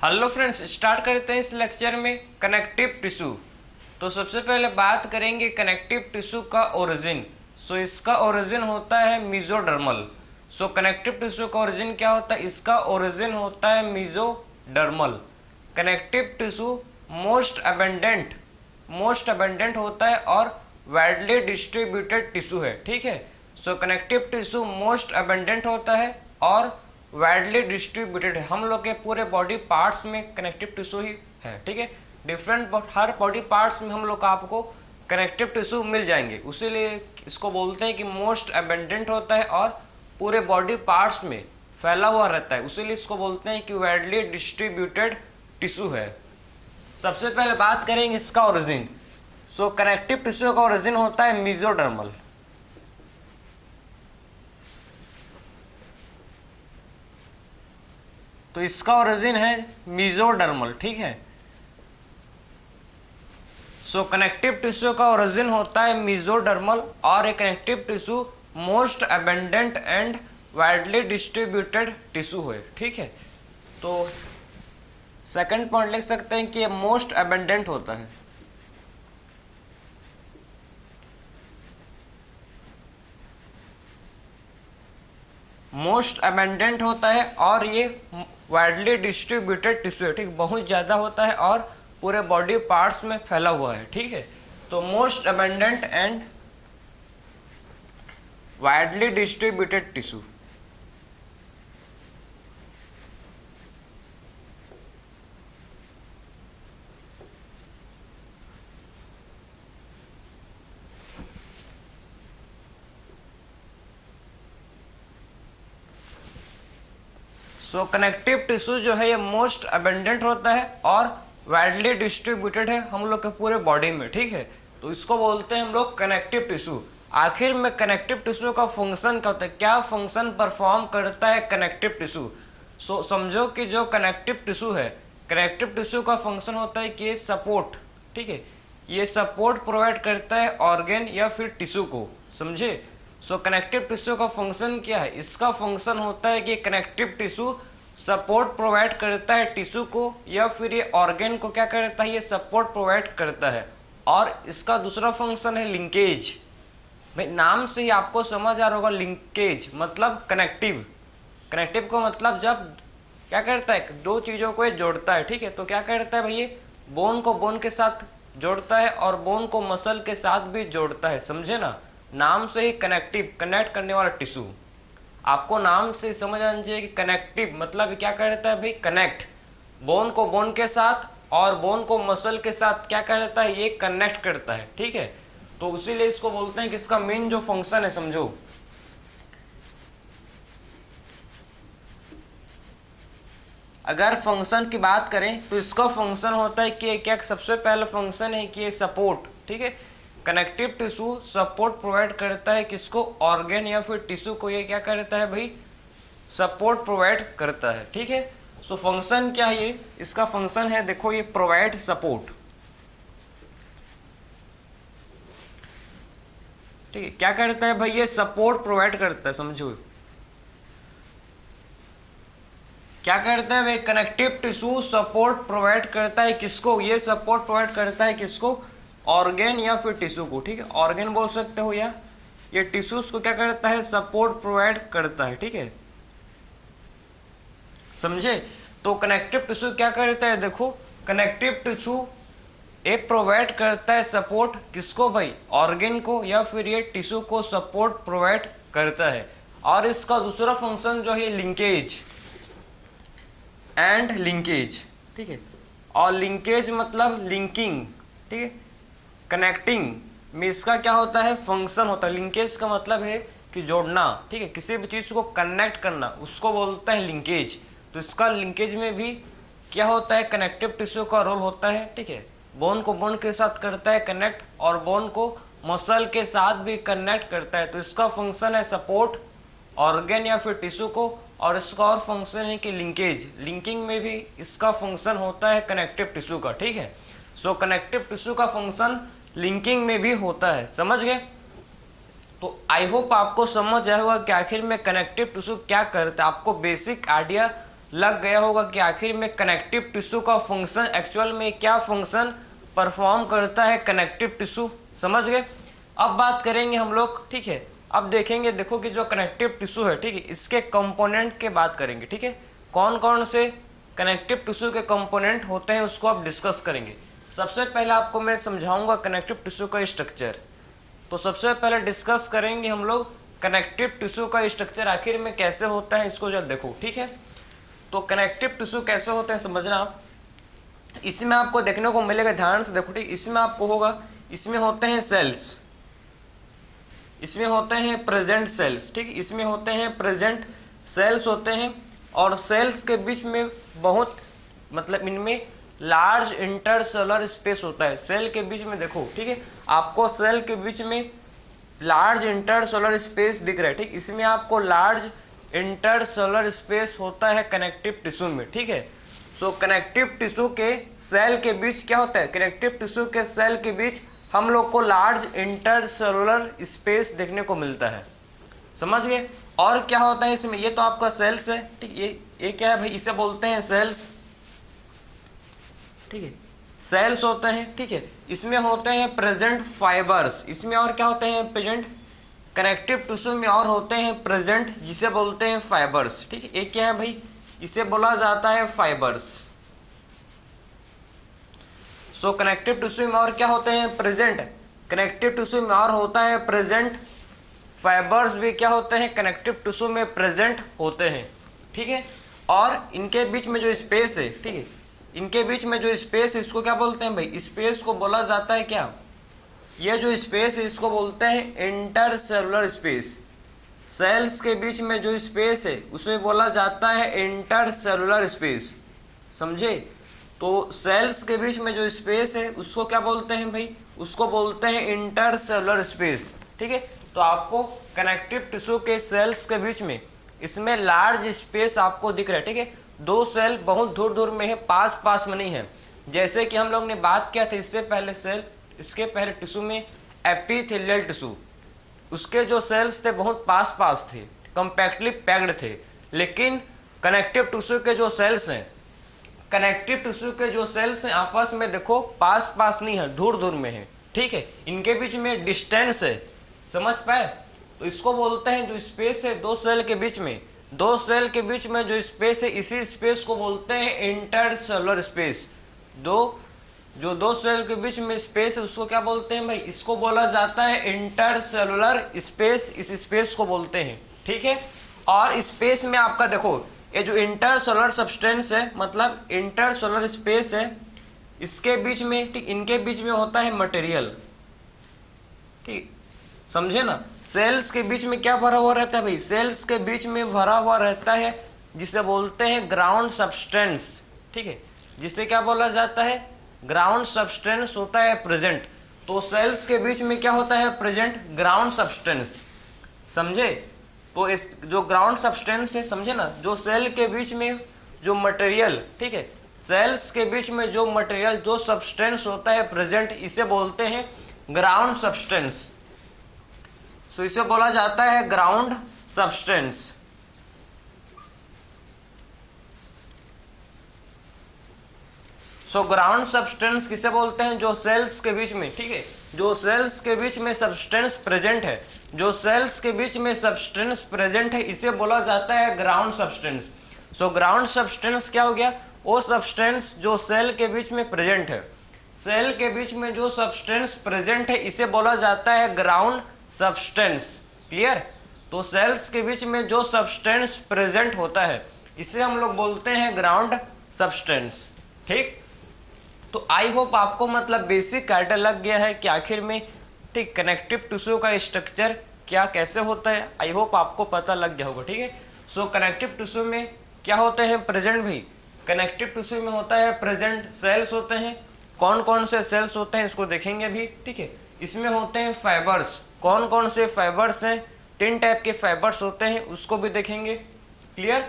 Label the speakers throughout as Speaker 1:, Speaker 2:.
Speaker 1: Hello friends, start करते हैं इस लेक्चर में कनेक्टिव टिश्यू। तो सबसे पहले बात करेंगे कनेक्टिव टिश्यू का ओरिजिन। इसका ओरिजिन होता है मीजोडर्मल। कनेक्टिव टिश्यू का ओरिजिन क्या होता है? इसका ओरिजिन होता है mesodermal. Connective tissue most abundant होता है और वाइडली डिस्ट्रीब्यूटेड टिश्यू है। ठीक है, कनेक्टिव टिश्यू मोस्ट अबेंडेंट होता है और वाइडली डिस्ट्रीब्यूटेड है। हम लोग के पूरे बॉडी पार्ट्स में कनेक्टिव टिश्यू ही है। ठीक है, हर बॉडी पार्ट्स में हम लोग का आपको कनेक्टिव टिश्यू मिल जाएंगे, उसीलिए इसको बोलते हैं कि मोस्ट अबेंडेंट होता है और पूरे बॉडी पार्ट्स में फैला हुआ रहता है, उसीलिए इसको बोलते हैं कि वाइडली डिस्ट्रीब्यूटेड टिश्यू है। सबसे पहले बात करेंगे इसका ओरिजिन। कनेक्टिव टिश्यू का ओरिजिन होता है मीजोडर्मल। तो इसका ओरिजिन है मीजोडर्मल। ठीक है, कनेक्टिव टिश्यू का ओरिजिन होता है मीजोडर्मल और एक connective tissue most abundant and widely distributed tissue है। ठीक है, तो सेकंड पॉइंट लिख सकते हैं कि ये मोस्ट अबेंडेंट होता है। मोस्ट अबेंडेंट होता है और ये वाइडली डिस्ट्रीब्यूटेड टिश्यू है। ठीक, बहुत ज़्यादा होता है और पूरे बॉडी पार्ट्स में फैला हुआ है। ठीक है, तो most abundant and widely distributed tissue. Connective tissue जो है ये मोस्ट अबेंडेंट होता है और वाइडली डिस्ट्रीब्यूटेड है हम लोग के पूरे बॉडी में। ठीक है, तो इसको बोलते हैं हम लोग कनेक्टिव टिश्यू। आखिर में कनेक्टिव टिश्यू का फंक्शन क्या होता है? क्या फंक्शन परफॉर्म करता है कनेक्टिव टिश्यू? समझो कि जो कनेक्टिव टिश्यू है, कनेक्टिव टिश्यू का फंक्शन होता है कि ये सपोर्ट, ठीक है, ये सपोर्ट प्रोवाइड करता है ऑर्गेन या फिर टिश्यू को। समझे? कनेक्टिव टिश्यू का फंक्शन क्या है? इसका फंक्शन होता है कि कनेक्टिव टिश्यू सपोर्ट प्रोवाइड करता है टिश्यू को या फिर ये ऑर्गेन को क्या करता है? ये सपोर्ट प्रोवाइड करता है। और इसका दूसरा फंक्शन है लिंकेज। भाई नाम से ही आपको समझ आ रहा होगा, लिंकेज मतलब कनेक्टिव। कनेक्टिव को मतलब जब क्या करता है, दो चीज़ों को ये जोड़ता है। ठीक है, तो क्या करता है भाई, ये बोन को बोन के साथ जोड़ता है और बोन को मसल के साथ भी जोड़ता है। समझे ना, नाम से ही कनेक्टिव, कनेक्ट करने वाला टिश्यू। आपको नाम से समझ आना चाहिए कि कनेक्टिव मतलब क्या करता है भाई, कनेक्ट बोन को बोन के साथ और बोन को मसल के साथ क्या करता है, ये कनेक्ट करता है। ठीक है, तो इसीलिए इसको बोलते हैं कि इसका मेन जो फंक्शन है, समझो अगर फंक्शन की बात करें तो इसका फंक्शन होता है कि क्या, सबसे पहला फंक्शन है कि ये सपोर्ट। ठीक है, कनेक्टिव टिश्यू सपोर्ट प्रोवाइड करता है किसको? ऑर्गेन या फिर टिश्यू को। ये क्या करता है भाई, सपोर्ट प्रोवाइड करता है। ठीक है, फंक्शन क्या है ये? इसका फंक्शन है, देखो ये प्रोवाइड सपोर्ट। ठीक है, क्या करता है भाई, ये सपोर्ट प्रोवाइड करता है। समझो क्या करता है भाई, कनेक्टिव टिश्यू सपोर्ट प्रोवाइड करता है किसको? ये सपोर्ट प्रोवाइड करता है किसको? ऑर्गेन या फिर टिश्यू को। ठीक है, ऑर्गेन बोल सकते हो या ये टिश्यूज को क्या करता है, सपोर्ट प्रोवाइड करता है। ठीक है, समझे? तो कनेक्टिव टिश्यू क्या करता है, देखो कनेक्टिव टिश्यू ये प्रोवाइड करता है सपोर्ट किसको भाई, ऑर्गेन को या फिर ये टिश्यू को सपोर्ट प्रोवाइड करता है। और इसका दूसरा फंक्शन जो है लिंकेज एंड लिंकेज। ठीक है, और लिंकेज मतलब लिंकिंग। ठीक है, कनेक्टिंग में इसका क्या होता है, फंक्शन होता है। लिंकेज का मतलब है कि जोड़ना। ठीक है, किसी भी चीज़ को कनेक्ट करना, उसको बोलते हैं लिंकेज। तो इसका लिंकेज में भी क्या होता है, कनेक्टिव टिश्यू का रोल होता है। ठीक है, बोन को बोन के साथ करता है कनेक्ट और बोन को मसल के साथ भी कनेक्ट करता है। तो इसका फंक्शन है सपोर्ट ऑर्गेन या फिर टिश्यू को। और इसका और फंक्शन है कि लिंकेज, लिंकिंग में भी इसका फंक्शन होता है कनेक्टिव टिश्यू का। ठीक है, कनेक्टिव टिश्यू का फंक्शन लिंकिंग में भी होता है। समझ गए? तो आई होप आपको समझ आया होगा कि आखिर में कनेक्टिव टिश्यू क्या करता है। आपको बेसिक आइडिया लग गया होगा कि आखिर में कनेक्टिव टिश्यू का फंक्शन एक्चुअल में क्या फंक्शन परफॉर्म करता है कनेक्टिव टिश्यू, समझ गए। अब बात करेंगे हम लोग, ठीक है। अब देखेंगे, देखो कि जो कनेक्टिव टिश्यू है, ठीक है, इसके कंपोनेंट के बात करेंगे, ठीक है। कौन कौन से कनेक्टिव टिश्यू के कंपोनेंट होते हैं उसको आप डिस्कस करेंगे। सबसे पहले आपको मैं समझाऊंगा कनेक्टिव टिश्यू का स्ट्रक्चर। तो सबसे पहले डिस्कस करेंगे हम लोग कनेक्टिव टिश्यू का स्ट्रक्चर आखिर में कैसे होता है, इसको जब देखो, ठीक है। तो कनेक्टिव टिश्यू कैसे होते हैं समझना आप। इसमें आपको देखने को मिलेगा, ध्यान से देखो, ठीक। इसमें आपको होगा, इसमें होते हैं सेल्स, इसमें होते हैं प्रेजेंट सेल्स, ठीक। इसमें होते हैं प्रेजेंट सेल्स होते हैं, और सेल्स के बीच में बहुत मतलब इनमें लार्ज इंटरसेलुलर स्पेस होता है। सेल के बीच में देखो, ठीक है, आपको सेल के बीच में लार्ज इंटरसेलुलर स्पेस दिख रहा है, ठीक। इसमें आपको लार्ज इंटरसेलुलर स्पेस होता है कनेक्टिव टिश्यू में, ठीक है। सो कनेक्टिव टिश्यू के सेल के बीच क्या होता है, कनेक्टिव टिश्यू के सेल के बीच हम लोग को लार्ज इंटरसेलुलर स्पेस देखने को मिलता है, समझ गए। और क्या होता है इसमें, ये तो आपका सेल्स है, ठीक। ये क्या है भाई, इसे बोलते हैं सेल्स, ठीक है, सेल्स होते हैं, ठीक है। इसमें होते हैं प्रेजेंट फाइबर्स, इसमें और क्या होते हैं प्रेजेंट, कनेक्टिव टिश्यू में और होते हैं प्रेजेंट, जिसे बोलते हैं फाइबर्स, ठीक है। एक क्या है भाई, इसे बोला जाता है फाइबर्स। सो कनेक्टिव टिश्यू में और क्या होते हैं प्रेजेंट, कनेक्टिव टिश्यू में और होता है प्रेजेंट, फाइबर्स भी क्या होते हैं कनेक्टिव टिश्यू में प्रेजेंट होते हैं, ठीक है। और इनके बीच में जो स्पेस है, ठीक है, इनके बीच में जो स्पेस है इसको क्या बोलते हैं भाई, स्पेस को बोला जाता है क्या, ये जो स्पेस है इसको बोलते हैं इंटरसेलुलर स्पेस। सेल्स के बीच में जो स्पेस है उसमें बोला जाता है इंटरसेलुलर स्पेस, समझे। तो सेल्स के बीच में जो स्पेस है उसको क्या बोलते हैं भाई, उसको बोलते हैं इंटरसेलुलर स्पेस, ठीक है। तो आपको कनेक्टिव टिश्यू के सेल्स के बीच में इसमें लार्ज स्पेस आपको दिख रहा है, ठीक है। दो सेल बहुत दूर दूर में है, पास पास में नहीं है। जैसे कि हम लोग ने बात किया था इससे पहले सेल, इसके पहले टिश्यू में एपिथेलियल टिश्यू, उसके जो सेल्स थे बहुत पास पास थे, कंपैक्टली पैक्ड थे। लेकिन कनेक्टिव टिश्यू के जो सेल्स हैं, कनेक्टिव टिश्यू के जो सेल्स हैं आपस में देखो पास पास नहीं है, दूर दूर में है, ठीक है। इनके बीच में डिस्टेंस है, समझ पाए। तो इसको बोलते हैं जो स्पेस है दो सेल के बीच में, दो सेल के बीच में जो स्पेस है इसी स्पेस को बोलते हैं इंटरसेलुलर स्पेस। दो सेल के बीच में स्पेस है उसको क्या बोलते हैं भाई, इसको बोला जाता है इंटरसेलुलर स्पेस, इस स्पेस को बोलते हैं, ठीक है। और स्पेस में आपका देखो ये जो इंटरसेलुलर सब्सटेंस है मतलब इंटरसेलुलर स्पेस है, इसके बीच में, ठीक, इनके बीच में होता है मटेरियल, ठीक, समझे ना। सेल्स के बीच में क्या भरा हुआ रहता है भाई, सेल्स के बीच में भरा हुआ रहता है जिसे बोलते हैं ग्राउंड सब्सटेंस, ठीक है, जिसे क्या बोला जाता है, ग्राउंड सब्सटेंस होता है प्रेजेंट। तो सेल्स के बीच में क्या होता है प्रेजेंट, ग्राउंड सब्सटेंस, समझे। तो इस जो ग्राउंड सब्सटेंस है, समझे ना, जो सेल के बीच में जो मटेरियल, ठीक है, सेल्स के बीच में जो मटेरियल जो सब्सटेंस होता है प्रेजेंट, इसे बोलते हैं ग्राउंड सब्सटेंस। सो इसे बोला जाता है ground substance. So ground substance किसे बोलते हैं, जो सेल्स के बीच में, ठीक है, जो सेल्स के बीच में सब्सटेंस प्रेजेंट है, जो सेल्स के बीच में सब्सटेंस प्रेजेंट है इसे बोला जाता है ground substance. So ground substance क्या हो गया, वो सब्सटेंस जो सेल के बीच में प्रेजेंट है, सेल के बीच में जो सब्सटेंस प्रेजेंट है इसे बोला जाता है ग्राउंड सब्सटेंस, क्लियर। तो सेल्स के बीच में जो सब्सटेंस प्रेजेंट होता है इसे हम लोग बोलते हैं ग्राउंड सब्सटेंस, ठीक। तो आई होप आपको मतलब बेसिक आइडिया लग गया है कि आखिर में, ठीक, कनेक्टिव टिश्यू का स्ट्रक्चर क्या कैसे होता है, आई होप आपको पता लग गया होगा, ठीक है। सो कनेक्टिव टिश्यू में क्या होते हैं प्रेजेंट भाई, कनेक्टिव टिश्यू में होता है प्रेजेंट सेल्स होते हैं। कौन कौन से सेल्स होते हैं इसको देखेंगे अभी, ठीक है। इसमें होते हैं फाइबर्स, कौन कौन से फाइबर्स हैं, 3 टाइप के फाइबर्स होते हैं, उसको भी देखेंगे, क्लियर।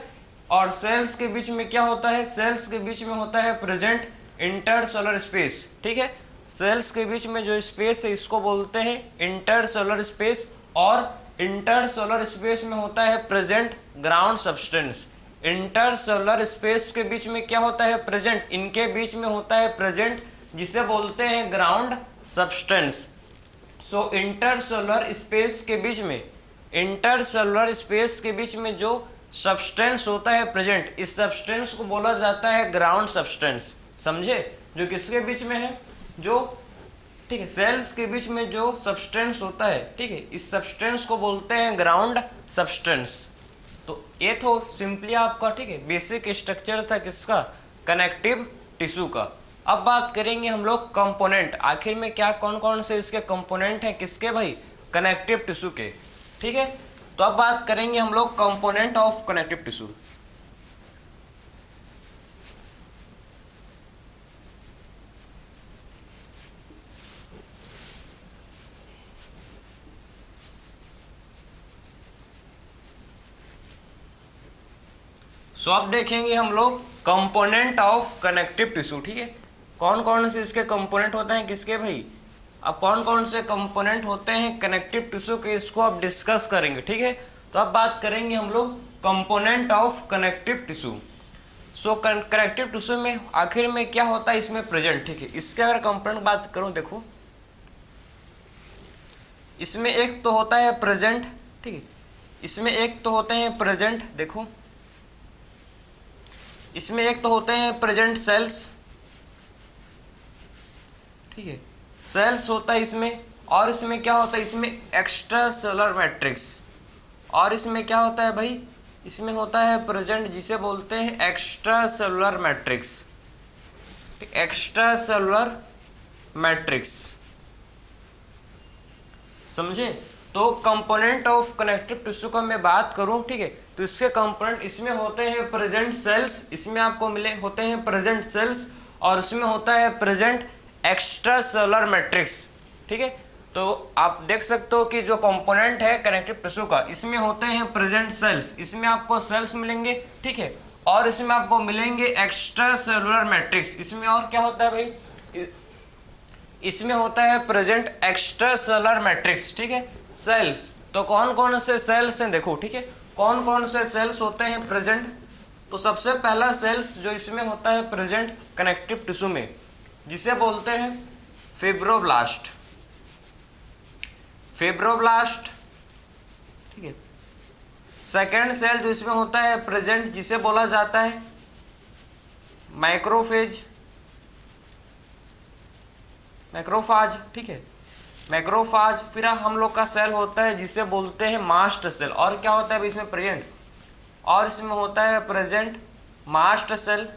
Speaker 1: और सेल्स के बीच में क्या होता है, सेल्स के बीच में होता है प्रेजेंट इंटरसेलुलर स्पेस, ठीक है। सेल्स के बीच में जो स्पेस है इसको बोलते हैं इंटरसेलुलर स्पेस, और इंटरसेलुलर स्पेस में होता है present ground substance. Intercellular space के बीच में क्या होता है प्रेजेंट, इनके बीच में होता है प्रेजेंट, जिसे बोलते हैं ग्राउंड सब्सटेंस। सो इंटरसेलुलर स्पेस के बीच में, इंटरसेलुलर स्पेस के बीच में जो सब्सटेंस होता है प्रेजेंट, इस सब्सटेंस को बोला जाता है ग्राउंड सब्सटेंस। समझे? जो किसके बीच में है, जो ठीक है सेल्स के बीच में जो सब्सटेंस होता है, ठीक है, इस सब्सटेंस को बोलते हैं ग्राउंड सब्सटेंस। तो ये तो सिंपली आपका ठीक है बेसिक स्ट्रक्चर था किसका, कनेक्टिव टिश्यू का। अब बात करेंगे हम लोग कंपोनेंट, आखिर में क्या कौन कौन से इसके कंपोनेंट हैं, किसके भाई, कनेक्टिव टिश्यू के। ठीक है, तो अब बात करेंगे हम लोग कंपोनेंट ऑफ कनेक्टिव टिश्यू। सो अब देखेंगे हम लोग कंपोनेंट ऑफ कनेक्टिव टिश्यू। ठीक है, कौन कौन से इसके कंपोनेंट होते हैं किसके भाई, अब कौन कौन से कंपोनेंट होते हैं कनेक्टिव टिश्यू के, इसको अब डिस्कस करेंगे। ठीक है, तो अब बात करेंगे हम लोग component of connective tissue. So connective tissue में आखिर में क्या होता है इसमें प्रेजेंट। ठीक है, इसके अगर कंपोनेंट बात करूं, देखो इसमें एक तो होता है प्रेजेंट, ठीक है, इसमें एक तो होते हैं प्रेजेंट, देखो इसमें एक तो होते हैं प्रेजेंट सेल्स, ठीक है, सेल्स होता है इसमें, और इसमें क्या होता है, इसमें एक्स्ट्रा सेलुलर मैट्रिक्स, और इसमें क्या होता है भाई, इसमें होता है प्रेजेंट जिसे बोलते हैं extra cellular matrix, extra cellular matrix. समझे? तो कंपोनेंट ऑफ कनेक्टिव टिश्यू का मैं बात करूं, ठीक है, तो इसके कंपोनेंट इसमें होते हैं प्रेजेंट सेल्स, इसमें आपको मिले होते हैं प्रेजेंट सेल्स, और इसमें होता है प्रेजेंट एक्स्ट्रा सेलुलर मैट्रिक्स। ठीक है, तो आप देख सकते हो कि जो कंपोनेंट है कनेक्टिव टिश्यू का, इसमें होते हैं प्रेजेंट सेल्स, इसमें आपको सेल्स मिलेंगे, ठीक है, और इसमें आपको मिलेंगे एक्स्ट्रा सेलुलर मैट्रिक्स। इसमें और क्या होता है भाई, इसमें होता है प्रेजेंट एक्स्ट्रा सेलुलर मैट्रिक्स, ठीक है, सेल्स। तो कौन कौन से सेल्स हैं देखो, ठीक है, कौन कौन से सेल्स होते हैं प्रेजेंट। तो सबसे पहला सेल्स जो इसमें होता है प्रेजेंट कनेक्टिव टिश्यू में, जिसे बोलते हैं फिब्रोब्लास्ट, फिब्रोब्लास्ट, ठीक है। सेकेंड सेल जो इसमें होता है प्रेजेंट, जिसे बोला जाता है माइक्रोफेज, मैक्रोफाज, ठीक है, मैक्रोफाज। फिर हम लोग का सेल होता है जिसे बोलते हैं मास्ट सेल, और क्या होता है इसमें प्रेजेंट, और इसमें होता है प्रेजेंट मास्ट सेल,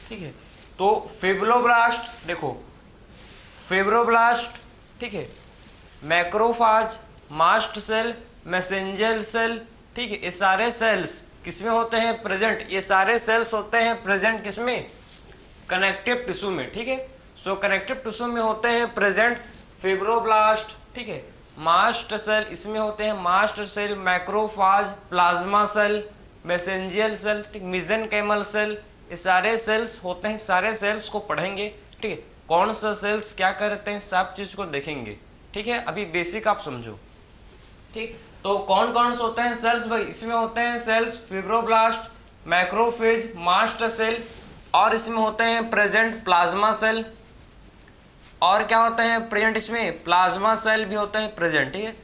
Speaker 1: ठीक है। तो फिब्रोब्लास्ट, देखो फिब्रोब्लास्ट, ठीक है, macrophage, mast cell, messenger cell, ठीक है, ये सारे सेल्स किसमें होते हैं प्रेजेंट, ये सारे सेल्स होते हैं प्रेजेंट किसमें, कनेक्टिव टिश्यू में। ठीक है, सो कनेक्टिव टिश्यू में होते हैं प्रेजेंट फिब्रोब्लास्ट, ठीक है, मास्ट सेल, इसमें होते हैं mast cell, macrophage, plasma cell, mesangial cell, ठीक, मेसेनकाइमल सेल, ये सारे सेल्स होते हैं। सारे सेल्स को पढ़ेंगे, ठीक है, कौन सा सेल्स क्या करते हैं, सब चीज़ को देखेंगे। ठीक है, अभी बेसिक आप समझो। ठीक, तो कौन कौन से होते हैं सेल्स भाई, इसमें होते हैं cells fibroblast, macrophage, mast cell, और इसमें होते हैं प्रेजेंट प्लाज्मा सेल, और क्या होता है प्रेजेंट, इसमें प्लाज्मा सेल भी होता है प्रेजेंट, ठीक है,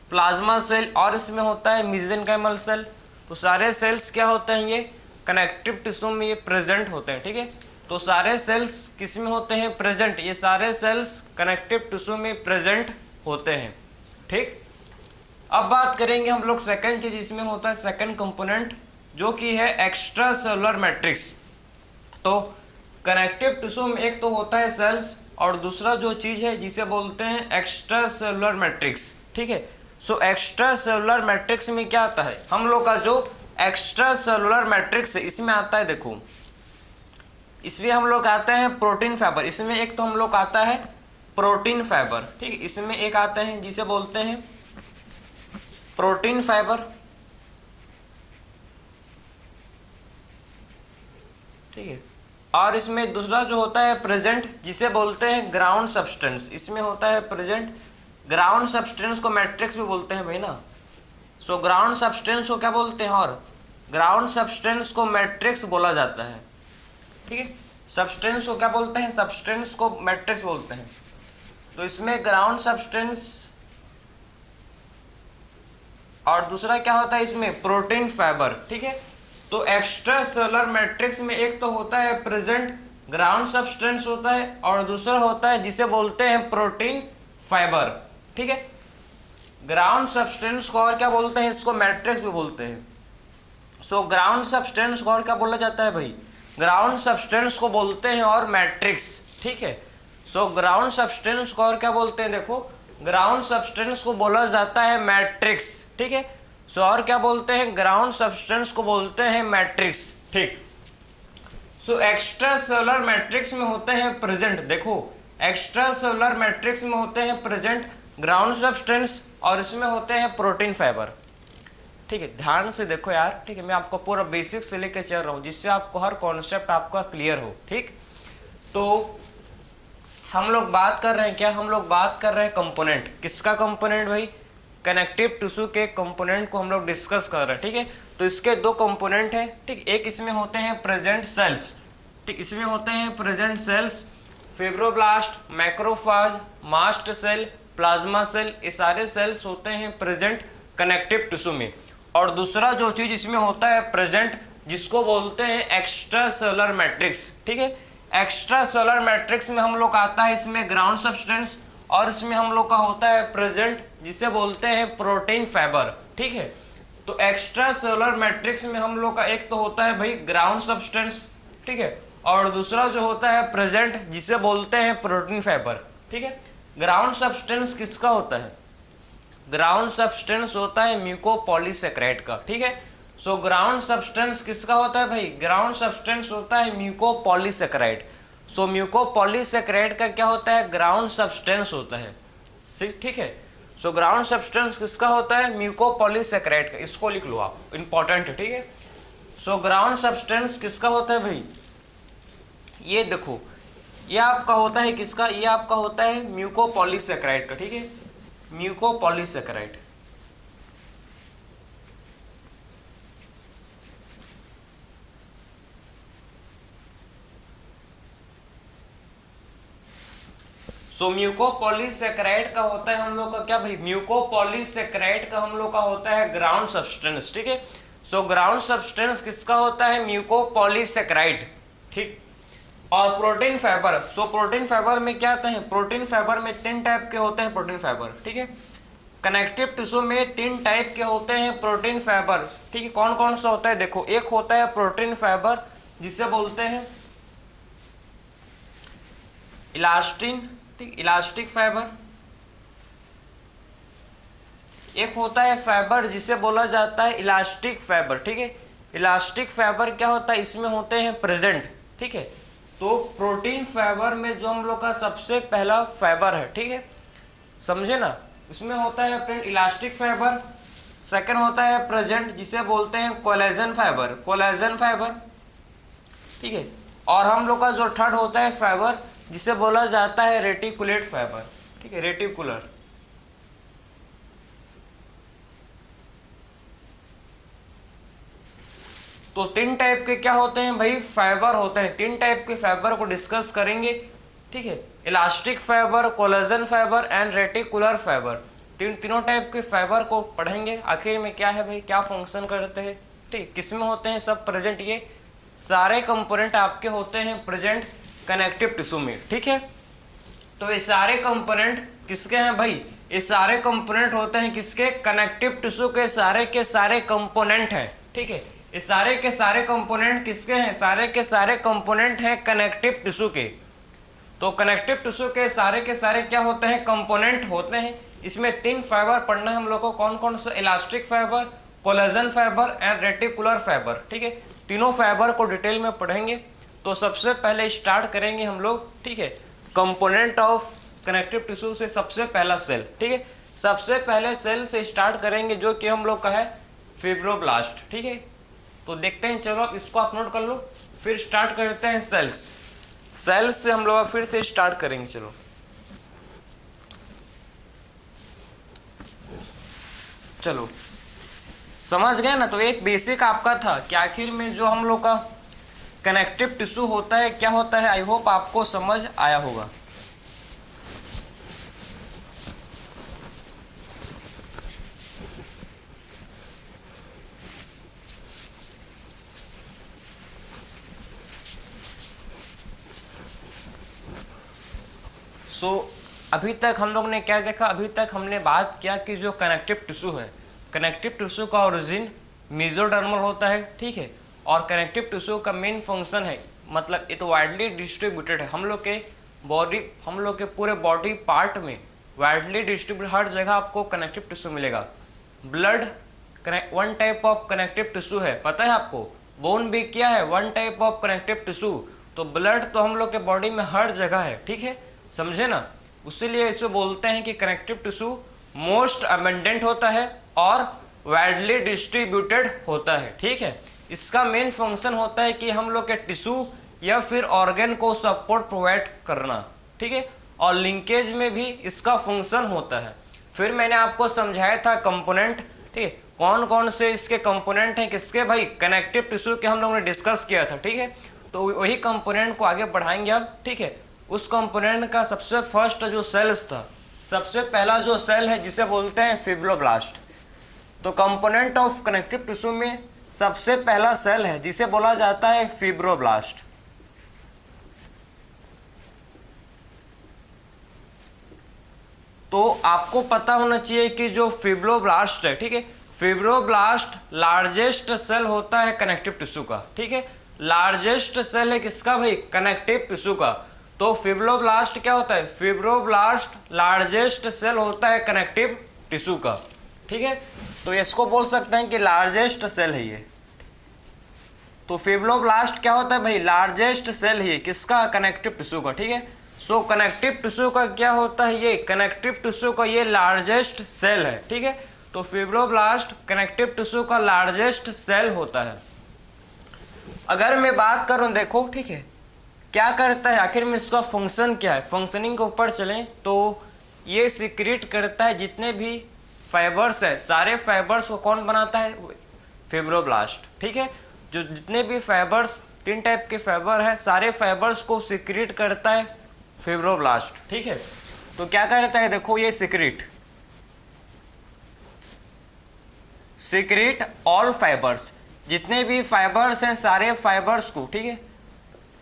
Speaker 1: प्लाज्मा सेल, और इसमें होता है मेसेनकाइमल सेल। तो सारे सेल्स क्या होते हैं, ये कनेक्टिव टिश्यू में ये प्रेजेंट होते हैं। ठीक है, तो सारे सेल्स किस में होते हैं प्रेजेंट, ये सारे सेल्स कनेक्टिव टिश्यू में प्रेजेंट होते हैं। ठीक, अब बात करेंगे हम लोग सेकंड चीज इसमें होता है, सेकंड कंपोनेंट जो कि है एक्स्ट्रा सेलुलर मैट्रिक्स। तो कनेक्टिव टिश्यू में एक तो होता है सेल्स, और दूसरा जो चीज़ है जिसे बोलते हैं एक्स्ट्रा सेलुलर मैट्रिक्स। ठीक है, सो एक्स्ट्रा सेलुलर मैट्रिक्स में क्या आता है, हम लोग का जो एक्स्ट्रा सेलुलर मैट्रिक्स है इसमें आता है, देखो इसमें हम लोग आते हैं प्रोटीन फाइबर, इसमें एक तो हम लोग आता है प्रोटीन फाइबर, ठीक है, इसमें एक आते हैं जिसे बोलते हैं प्रोटीन फाइबर, ठीक है, और इसमें दूसरा जो होता है प्रेजेंट जिसे बोलते हैं ग्राउंड सब्सटेंस, इसमें होता है प्रेजेंट ग्राउंड सब्सटेंस को मैट्रिक्स भी बोलते हैं भाई ना। सो ग्राउंड सब्सटेंस को क्या बोलते हैं, और ग्राउंड सब्सटेंस को मैट्रिक्स बोला जाता है, ठीक है। सब्सटेंस को क्या बोलते हैं, सब्सटेंस को मैट्रिक्स बोलते हैं। तो इसमें ग्राउंड सब्सटेंस और दूसरा क्या होता है इसमें प्रोटीन फाइबर, ठीक है। तो एक्स्ट्रा सेलुलर मैट्रिक्स में एक तो होता है प्रेजेंट ग्राउंड सब्सटेंस होता है और दूसरा होता है जिसे बोलते हैं प्रोटीन फाइबर, ठीक है। ग्राउंड सब्सटेंस को और क्या बोलते हैं, इसको मैट्रिक्स भी बोलते हैं। सो ग्राउंड सब्सटेंस को और क्या बोला जाता है भाई, ग्राउंड सब्सटेंस को बोलते हैं और मैट्रिक्स, ठीक है। सो ग्राउंड सब्सटेंस को और क्या बोलते हैं, देखो ग्राउंड सब्सटेंस को बोला जाता है मैट्रिक्स, ठीक है। सो और क्या बोलते हैं, ग्राउंड सब्सटेंस को बोलते हैं मैट्रिक्स, ठीक। सो एक्स्ट्रा सेलुलर मैट्रिक्स में होते हैं प्रेजेंट, देखो एक्स्ट्रा सेलुलर मैट्रिक्स में होते हैं प्रेजेंट ग्राउंड सब्सटेंस और इसमें होते हैं प्रोटीन फाइबर, ठीक है। ध्यान से देखो यार, ठीक है, मैं आपको पूरा बेसिक से लेकर चल रहा हूँ जिससे आपको हर कॉन्सेप्ट आपका क्लियर हो, ठीक। तो हम लोग बात कर रहे हैं क्या, हम लोग बात कर रहे हैं कंपोनेंट, किसका कंपोनेंट भाई, कनेक्टिव टिश्यू के कंपोनेंट को हम लोग डिस्कस कर रहे हैं, ठीक है। तो इसके दो कंपोनेंट हैं, ठीक। एक इसमें होते हैं प्रेजेंट सेल्स, ठीक, इसमें होते हैं present cells, fibroblast, macrophage, mast cell, plasma cell, ये सारे सेल्स होते हैं प्रेजेंट कनेक्टिव टिश्यू में। और दूसरा जो चीज इसमें होता है प्रेजेंट, जिसको बोलते हैं एक्स्ट्रा सेलुलर मैट्रिक्स, ठीक है। एक्स्ट्रा सेलुलर मैट्रिक्स में हम लोग आता है इसमें ग्राउंड सब्सटेंस और इसमें हम लोग का होता है प्रेजेंट जिसे बोलते हैं प्रोटीन फाइबर, ठीक है। तो एक्स्ट्रा सेलुलर मैट्रिक्स में हम लोग का एक तो होता है भाई ग्राउंड सब्सटेंस, ठीक है, और दूसरा जो होता है प्रेजेंट जिसे बोलते हैं प्रोटीन फाइबर, ठीक है। ग्राउंड सब्सटेंस किसका होता है, ग्राउंड सब्सटेंस होता है म्यूकोपॉलीसेकेराइड का, ठीक है। सो ग्राउंड सब्सटेंस किसका होता है भाई, ग्राउंड सब्सटेंस होता है म्यूकोपॉलीसेकेराइड। सो म्यूकोपॉलीसेकेराइड का क्या होता है, ग्राउंड सब्सटेंस होता है, ठीक है। सो ग्राउंड सब्सटेंस किसका होता है, म्यूकोपॉलीसेकेराइड का, इसको लिख लो आप, इंपॉर्टेंट है, ठीक है। सो ग्राउंड सब्सटेंस किसका होता है भाई, ये देखो ये आपका होता है किसका, ये आपका होता है म्यूकोपॉलीसेकेराइड का, ठीक है, म्यूकोपॉलीसेकेराइड। सो म्यूकोपॉलीसेकेराइड का होता है हम लोग का क्या भाई, म्यूकोपॉलीसेकेराइड का हम लोग का होता है ग्राउंड सब्सटेंस, ठीक है। सो ग्राउंड सब्सटेंस किसका होता है, म्यूकोपॉलीसेकेराइड, ठीक। और protein fibre, so protein fibre में क्या आते हैं, प्रोटीन फाइबर में 3 टाइप के होते हैं प्रोटीन फाइबर, ठीक है। कनेक्टिव टिश्यू में 3 टाइप के होते हैं प्रोटीन फाइबर्स, ठीक है। कौन कौन सा होता है, देखो एक होता है प्रोटीन फाइबर जिसे बोलते हैं इलास्टिन, ठीक, इलास्टिक फाइबर। एक होता है फाइबर जिसे बोला जाता है इलास्टिक फाइबर, ठीक है। इलास्टिक फाइबर क्या होता है, इसमें होते हैं प्रेजेंट, ठीक है। तो प्रोटीन फाइबर में जो हम लोग का सबसे पहला फाइबर है, ठीक है, समझे ना, इसमें होता है फ्रेंड इलास्टिक फाइबर। सेकंड होता है प्रेजेंट जिसे बोलते हैं कोलेजन फाइबर, कोलेजन फाइबर, ठीक है। और हम लोग का जो थर्ड होता है फाइबर जिसे बोला जाता है रेटिकुलेट फाइबर, ठीक है, रेटिकुलर। तो 3 टाइप के क्या होते हैं भाई, फाइबर होते हैं। 3 टाइप के फाइबर को डिस्कस करेंगे, ठीक है, elastic fibre, collagen fibre and reticular fibre. तीनों टाइप के फाइबर को पढ़ेंगे। आखिर में क्या है भाई, क्या फंक्शन करते हैं, ठीक, किसमें होते हैं सब प्रेजेंट, ये सारे कंपोनेंट आपके होते हैं प्रेजेंट कनेक्टिव टिश्यू में, ठीक है। तो ये सारे कंपोनेंट किसके हैं भाई, ये सारे कंपोनेंट होते हैं किसके, कनेक्टिव टिश्यू के सारे कंपोनेंट हैं, ठीक है। ये सारे के सारे कंपोनेंट किसके हैं, सारे के सारे कंपोनेंट हैं कनेक्टिव टिश्यू के। तो कनेक्टिव टिश्यू के सारे क्या होते हैं, कंपोनेंट होते हैं। इसमें 3 फाइबर पढ़ना है हम लोग को, कौन कौन सा, elastic fibre, collagen fibre and reticular fibre, ठीक है। तीनों फाइबर को डिटेल में पढ़ेंगे। तो सबसे पहले स्टार्ट करेंगे हम लोग, ठीक है, कंपोनेंट ऑफ कनेक्टिव टिश्यू से। सबसे पहला सेल, ठीक है, सबसे पहले सेल से स्टार्ट करेंगे जो कि हम लोग का है फिब्रोब्लास्ट, ठीक है। तो देखते हैं, चलो आप इसको आप नोट कर लो, फिर स्टार्ट करते हैं सेल्स। सेल्स से हम लोग फिर से स्टार्ट करेंगे, चलो। चलो समझ गए ना। तो एक बेसिक आपका था कि आखिर में जो हम लोग का कनेक्टिव टिश्यू होता है क्या होता है। आई होप आपको समझ आया होगा। अभी तक हम लोग ने क्या देखा, अभी तक हमने बात किया कि जो कनेक्टिव टिश्यू है, कनेक्टिव टिश्यू का ओरिजिन मेसोडर्मल होता है, ठीक है। और कनेक्टिव टिश्यू का मेन फंक्शन है, मतलब ये तो वाइडली डिस्ट्रीब्यूटेड है। हम लोग के पूरे बॉडी पार्ट में वाइडली डिस्ट्रीब्यूटेड हर जगह आपको कनेक्टिव टिश्यू मिलेगा। Blood one type of connective tissue है, पता है आपको। बोन भी क्या है, one type of connective tissue. तो ब्लड तो हम लोग के बॉडी में हर जगह है, ठीक है, समझे ना। उसीलिए इसे बोलते हैं कि कनेक्टिव टिश्यू मोस्ट अबंडेंट होता है और वाइडली डिस्ट्रीब्यूटेड होता है, ठीक है। इसका मेन फंक्शन होता है कि हम लोग के टिश्यू या फिर ऑर्गन को सपोर्ट प्रोवाइड करना, ठीक है। और लिंकेज में भी इसका फंक्शन होता है। फिर मैंने आपको समझाया था कंपोनेंट, ठीक है, कौन कौन से इसके कंपोनेंट हैं, किसके भाई, कनेक्टिव टिश्यू के हम लोगों ने डिस्कस किया था, ठीक है। तो वही कंपोनेंट को आगे बढ़ाएंगे अब, ठीक है। उस कंपोनेंट का सबसे फर्स्ट जो सेल्स था, सबसे पहला जो सेल है जिसे बोलते हैं फिब्रोब्लास्ट। तो कंपोनेंट ऑफ कनेक्टिव टिश्यू में सबसे पहला सेल है जिसे बोला जाता है फिब्रोब्लास्ट। तो आपको पता होना चाहिए कि जो फिब्रोब्लास्ट है, ठीक है, फिब्रोब्लास्ट लार्जेस्ट सेल होता है कनेक्टिव टिश्यू का, ठीक है। लार्जेस्ट सेल है किसका भाई, कनेक्टिव टिश्यू का। तो फिब्रोब्लास्ट क्या होता है, फिब्रोब्लास्ट लार्जेस्ट सेल होता है कनेक्टिव टिश्यू का, ठीक है। तो इसको बोल सकते हैं कि लार्जेस्ट सेल है ये। तो फिब्रोब्लास्ट क्या होता है भाई, लार्जेस्ट सेल है किसका, कनेक्टिव टिश्यू का, ठीक है। सो कनेक्टिव टिश्यू का क्या होता है, ये कनेक्टिव टिश्यू का ये लार्जेस्ट सेल है, ठीक है। तो फिब्रोब्लास्ट कनेक्टिव टिश्यू का लार्जेस्ट सेल होता है। अगर मैं बात करूं, देखो, ठीक है, क्या करता है आखिर में, इसका फंक्शन क्या है। फंक्शनिंग के ऊपर चलें तो ये सीक्रेट करता है जितने भी फाइबर्स है, सारे फाइबर्स को कौन बनाता है, फिब्रोब्लास्ट, ठीक है। जो जितने भी फाइबर्स, 3 टाइप के फाइबर है, सारे फाइबर्स को सीक्रेट करता है फिब्रोब्लास्ट, ठीक है। तो क्या करता है, देखो ये सीक्रेट ऑल फाइबर्स, जितने भी फाइबर्स हैं सारे फाइबर्स को, ठीक है,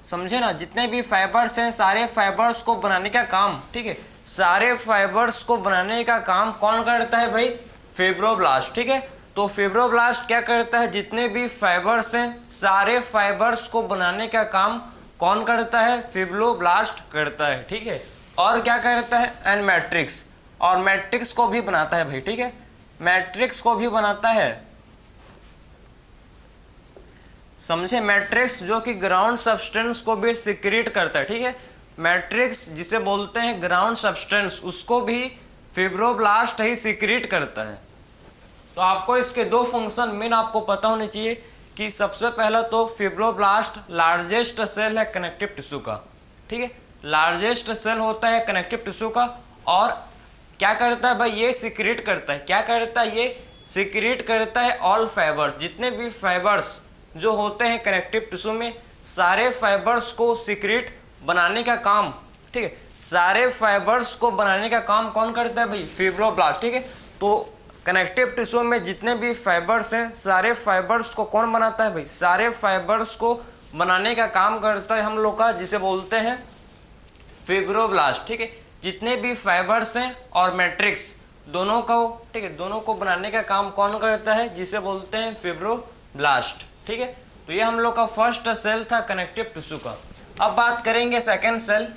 Speaker 1: समझे ना, जितने भी फाइबर्स हैं सारे फाइबर्स को बनाने का काम, ठीक है, सारे फाइबर्स को बनाने का काम कौन करता है भाई, फिब्रोब्लास्ट, ठीक है। तो फिब्रोब्लास्ट क्या करता है, जितने भी फाइबर्स हैं सारे फाइबर्स को बनाने का काम कौन करता है, फिब्रोब्लास्ट करता है, ठीक है। और क्या करता है, एंड मैट्रिक्स, और मैट्रिक्स को भी बनाता है भाई, ठीक है, मैट्रिक्स को भी बनाता है, समझे। मैट्रिक्स जो कि ग्राउंड सब्सटेंस को भी सीक्रेट करता है, ठीक है। मैट्रिक्स जिसे बोलते हैं ग्राउंड सब्सटेंस, उसको भी फिब्रोब्लास्ट ही सीक्रेट करता है। तो आपको इसके 2 फंक्शन मेन आपको पता होने चाहिए कि सबसे पहला तो फिब्रोब्लास्ट लार्जेस्ट सेल है कनेक्टिव टिश्यू का, ठीक है, लार्जेस्ट सेल होता है कनेक्टिव टिश्यू का। और क्या करता है भाई, ये सीक्रेट करता है, क्या करता है, ये सीक्रेट करता है ऑल फाइबर्स, जितने भी फाइबर्स जो होते हैं कनेक्टिव टिश्यू में, सारे फाइबर्स को सीक्रेट बनाने का काम, ठीक है, सारे फाइबर्स को बनाने का काम कौन करता है भाई, फिब्रोब्लास्ट, ठीक है। तो कनेक्टिव टिश्यू में जितने भी फाइबर्स हैं सारे फाइबर्स को कौन बनाता है भाई, सारे फाइबर्स को बनाने का काम करता है हम लोग का, जिसे बोलते हैं फिब्रोब्लास्ट, ठीक है। जितने भी फाइबर्स हैं और मैट्रिक्स दोनों को, ठीक है, दोनों को बनाने का काम कौन करता है, जिसे बोलते हैं फिब्रोब्लास्ट, ठीक है। तो ये हम लोग का फर्स्ट सेल था कनेक्टिव टिश्यू का। अब बात करेंगे सेकेंड सेल।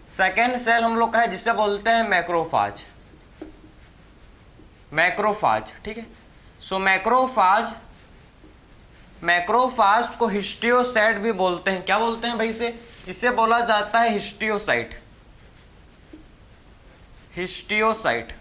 Speaker 1: सेकेंड सेल हम लोग का है जिसे बोलते हैं मैक्रोफाज, मैक्रोफाज, ठीक है। सो मैक्रोफाज को हिस्टियोसाइट भी बोलते हैं। क्या बोलते हैं भाई इसे, इसे बोला जाता है हिस्टियोसाइट, हिस्टियोसाइट।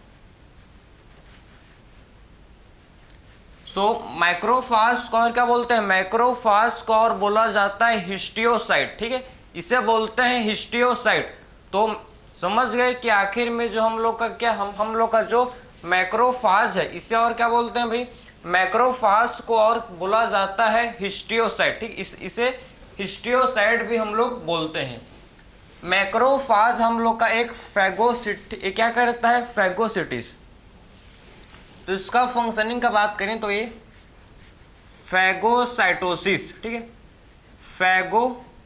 Speaker 1: सो मैक्रोफाज को और क्या बोलते हैं, मैक्रोफाज को और बोला जाता है हिस्टियोसाइट, ठीक है, इसे बोलते हैं हिस्टियोसाइट। तो समझ गए कि आखिर में जो हम लोग का क्या, हम लोग का जो मैक्रोफाज है, इसे और क्या बोलते हैं भाई, मैक्रोफाज को और बोला जाता है हिस्टियोसाइट, ठीक, इसे हिस्टियोसाइट भी हम लोग बोलते हैं। मैक्रोफाज हम लोग का एक क्या करता है, फैगोसिटिस। तो इसका फंक्शनिंग का बात करें तो ये फैगोसाइटोसिस, ठीक है, फैगोसाइटोसिस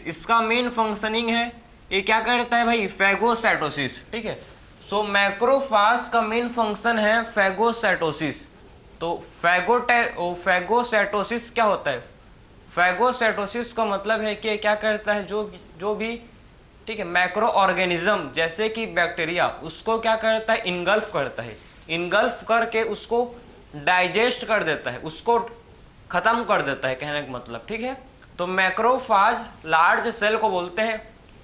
Speaker 1: इसका मेन फंक्शनिंग है। ये क्या करता है भाई, फैगोसाइटोसिस, ठीक है। सो मैक्रोफाज का मेन फंक्शन है फैगोसाइटोसिस। तो फैगोसाइटोसिस क्या होता है, फैगोसाइटोसिस का मतलब है कि क्या करता है, जो भी ठीक है मैक्रो ऑर्गेनिज्म जैसे कि बैक्टीरिया, उसको क्या करता है, इनगल्फ करता है, इनगल्फ करके उसको डाइजेस्ट कर देता है, उसको खत्म कर देता है, कहने का मतलब, ठीक है। तो मैक्रोफाज लार्ज सेल को बोलते हैं,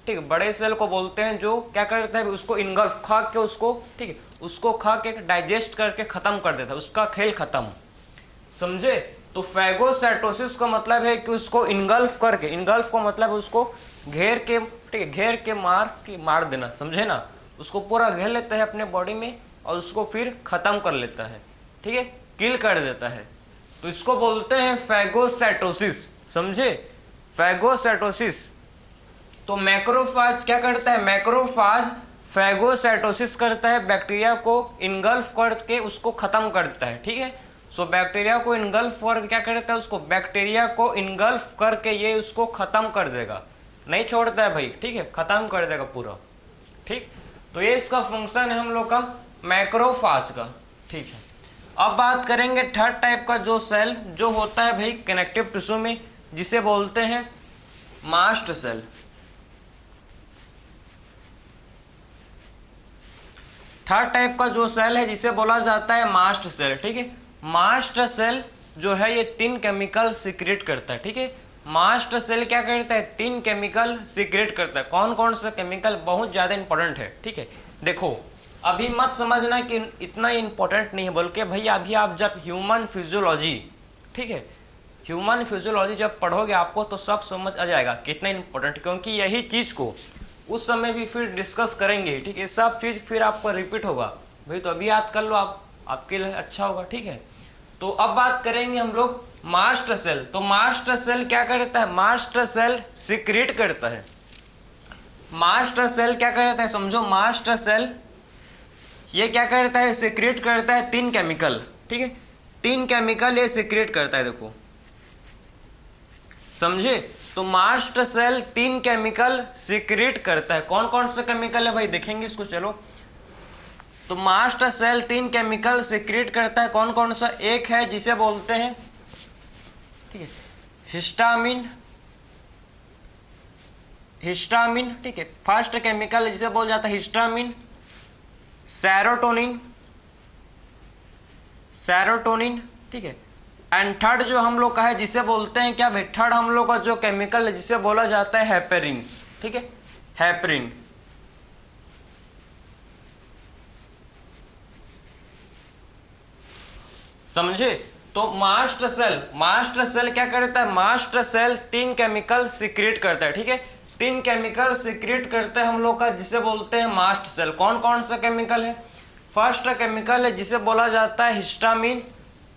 Speaker 1: ठीक है, बड़े सेल को बोलते हैं जो क्या करता है, उसको इनगल्फ खा के उसको, ठीक है, उसको खा के डाइजेस्ट करके खत्म कर देता है, उसका खेल खत्म, समझे। तो फैगोसाइटोसिस का मतलब है कि उसको इनगल्फ करके, इनगल्फ का मतलब उसको घेर के, ठीक है, घेर के मार देना, समझे ना, उसको पूरा घेर लेता है अपने बॉडी में और उसको फिर खत्म कर लेता है, ठीक है, किल कर देता है। तो इसको बोलते हैं फैगोसाइटोसिस, समझे, फैगोसाइटोसिस। तो मैक्रोफाज क्या करता है, मैक्रोफाज फैगोसाइटोसिस करता है, बैक्टीरिया को इनगल्फ करके उसको खत्म कर देता है, ठीक है। सो बैक्टीरिया को इनगल्फ कर क्या करता है, उसको बैक्टीरिया को इनगल्फ करके ये उसको खत्म कर देगा, नहीं छोड़ता है भाई, ठीक है, खत्म कर देगा पूरा, ठीक। तो ये इसका फंक्शन है हम लोग का मैक्रोफाज का, ठीक है। अब बात करेंगे थर्ड टाइप का जो सेल जो होता है भाई कनेक्टिव टिश्यू में, जिसे बोलते हैं मास्ट सेल। थर्ड टाइप का जो सेल है जिसे बोला जाता है मास्ट सेल, ठीक है। मास्ट सेल जो है ये 3 केमिकल सीक्रेट करता है, ठीक है। मास्ट सेल क्या करता है, 3 केमिकल सीक्रेट करता है। कौन कौन सा केमिकल, बहुत ज़्यादा इंपॉर्टेंट है, ठीक है। देखो अभी मत समझना कि इतना इंपॉर्टेंट नहीं है, बल्कि भैया अभी आप जब ह्यूमन फिजियोलॉजी, ठीक है, ह्यूमन फिजियोलॉजी जब पढ़ोगे आपको तो सब समझ आ जाएगा कितना इंपॉर्टेंट, क्योंकि यही चीज़ को उस समय भी फिर डिस्कस करेंगे, ठीक है। सब चीज़ फिर आपको रिपीट होगा भाई, तो अभी याद कर लो आप, आपके लिए अच्छा होगा, ठीक है। तो अब बात करेंगे हम लोग मास्ट सेल। तो मास्ट सेल क्या करता है, मास्ट सेल सीक्रेट करता है। मास्ट सेल क्या करता है, समझो, मास्ट सेल ये क्या करता है, सीक्रेट करता है 3 केमिकल, ठीक है, 3 केमिकल ये सीक्रेट करता है, देखो समझे। तो मास्ट सेल 3 केमिकल सीक्रेट करता है। कौन कौन सा केमिकल है भाई, देखेंगे इसको, चलो। तो मास्ट सेल 3 केमिकल सीक्रेट करता है, कौन कौन सा, एक है जिसे बोलते हैं, ठीक है, हिस्टामिन, हिस्टामिन, ठीक है, फर्स्ट केमिकल जिसे बोल जाता है हिस्टामिन। सेरोटोनिन, सेरोटोनिन, ठीक है। एंड थर्ड जो हम लोग का है जिसे बोलते हैं क्या भाई, थर्ड हम लोग का जो केमिकल है जिसे बोला जाता है हेपेरिन, ठीक है, हेपेरिन। समझे। तो मास्ट सेल क्या करता है, मास्ट सेल 3 केमिकल सीक्रेट करता है, ठीक है, 3 केमिकल सीक्रेट करते हैं हम लोग का जिसे बोलते हैं मास्ट सेल। कौन कौन सा केमिकल है, फर्स्ट केमिकल है जिसे बोला जाता है हिस्टामिन,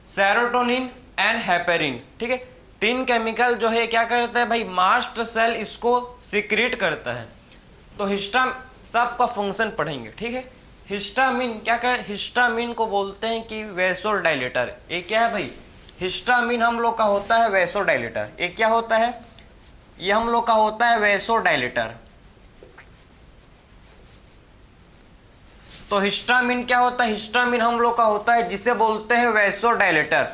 Speaker 1: सेरोटोनिन एंड हेपेरिन, ठीक है। 3 केमिकल जो है क्या करता है भाई, मास्ट सेल इसको सीक्रेट करता है। तो सबका फंक्शन पढ़ेंगे, ठीक है। हिस्टामिन क्या कर, हिस्टामिन को बोलते हैं कि वैसोडाइलेटर। ये क्या है भाई, हिस्टामिन हम लोग का होता है वैसोडाइलेटर। ये क्या होता है, ये हम लोग का होता है वैसोडाइलेटर। तो हिस्टामिन क्या होता है, हिस्टामिन हम लोग का होता है जिसे बोलते हैं वैसोडाइलेटर।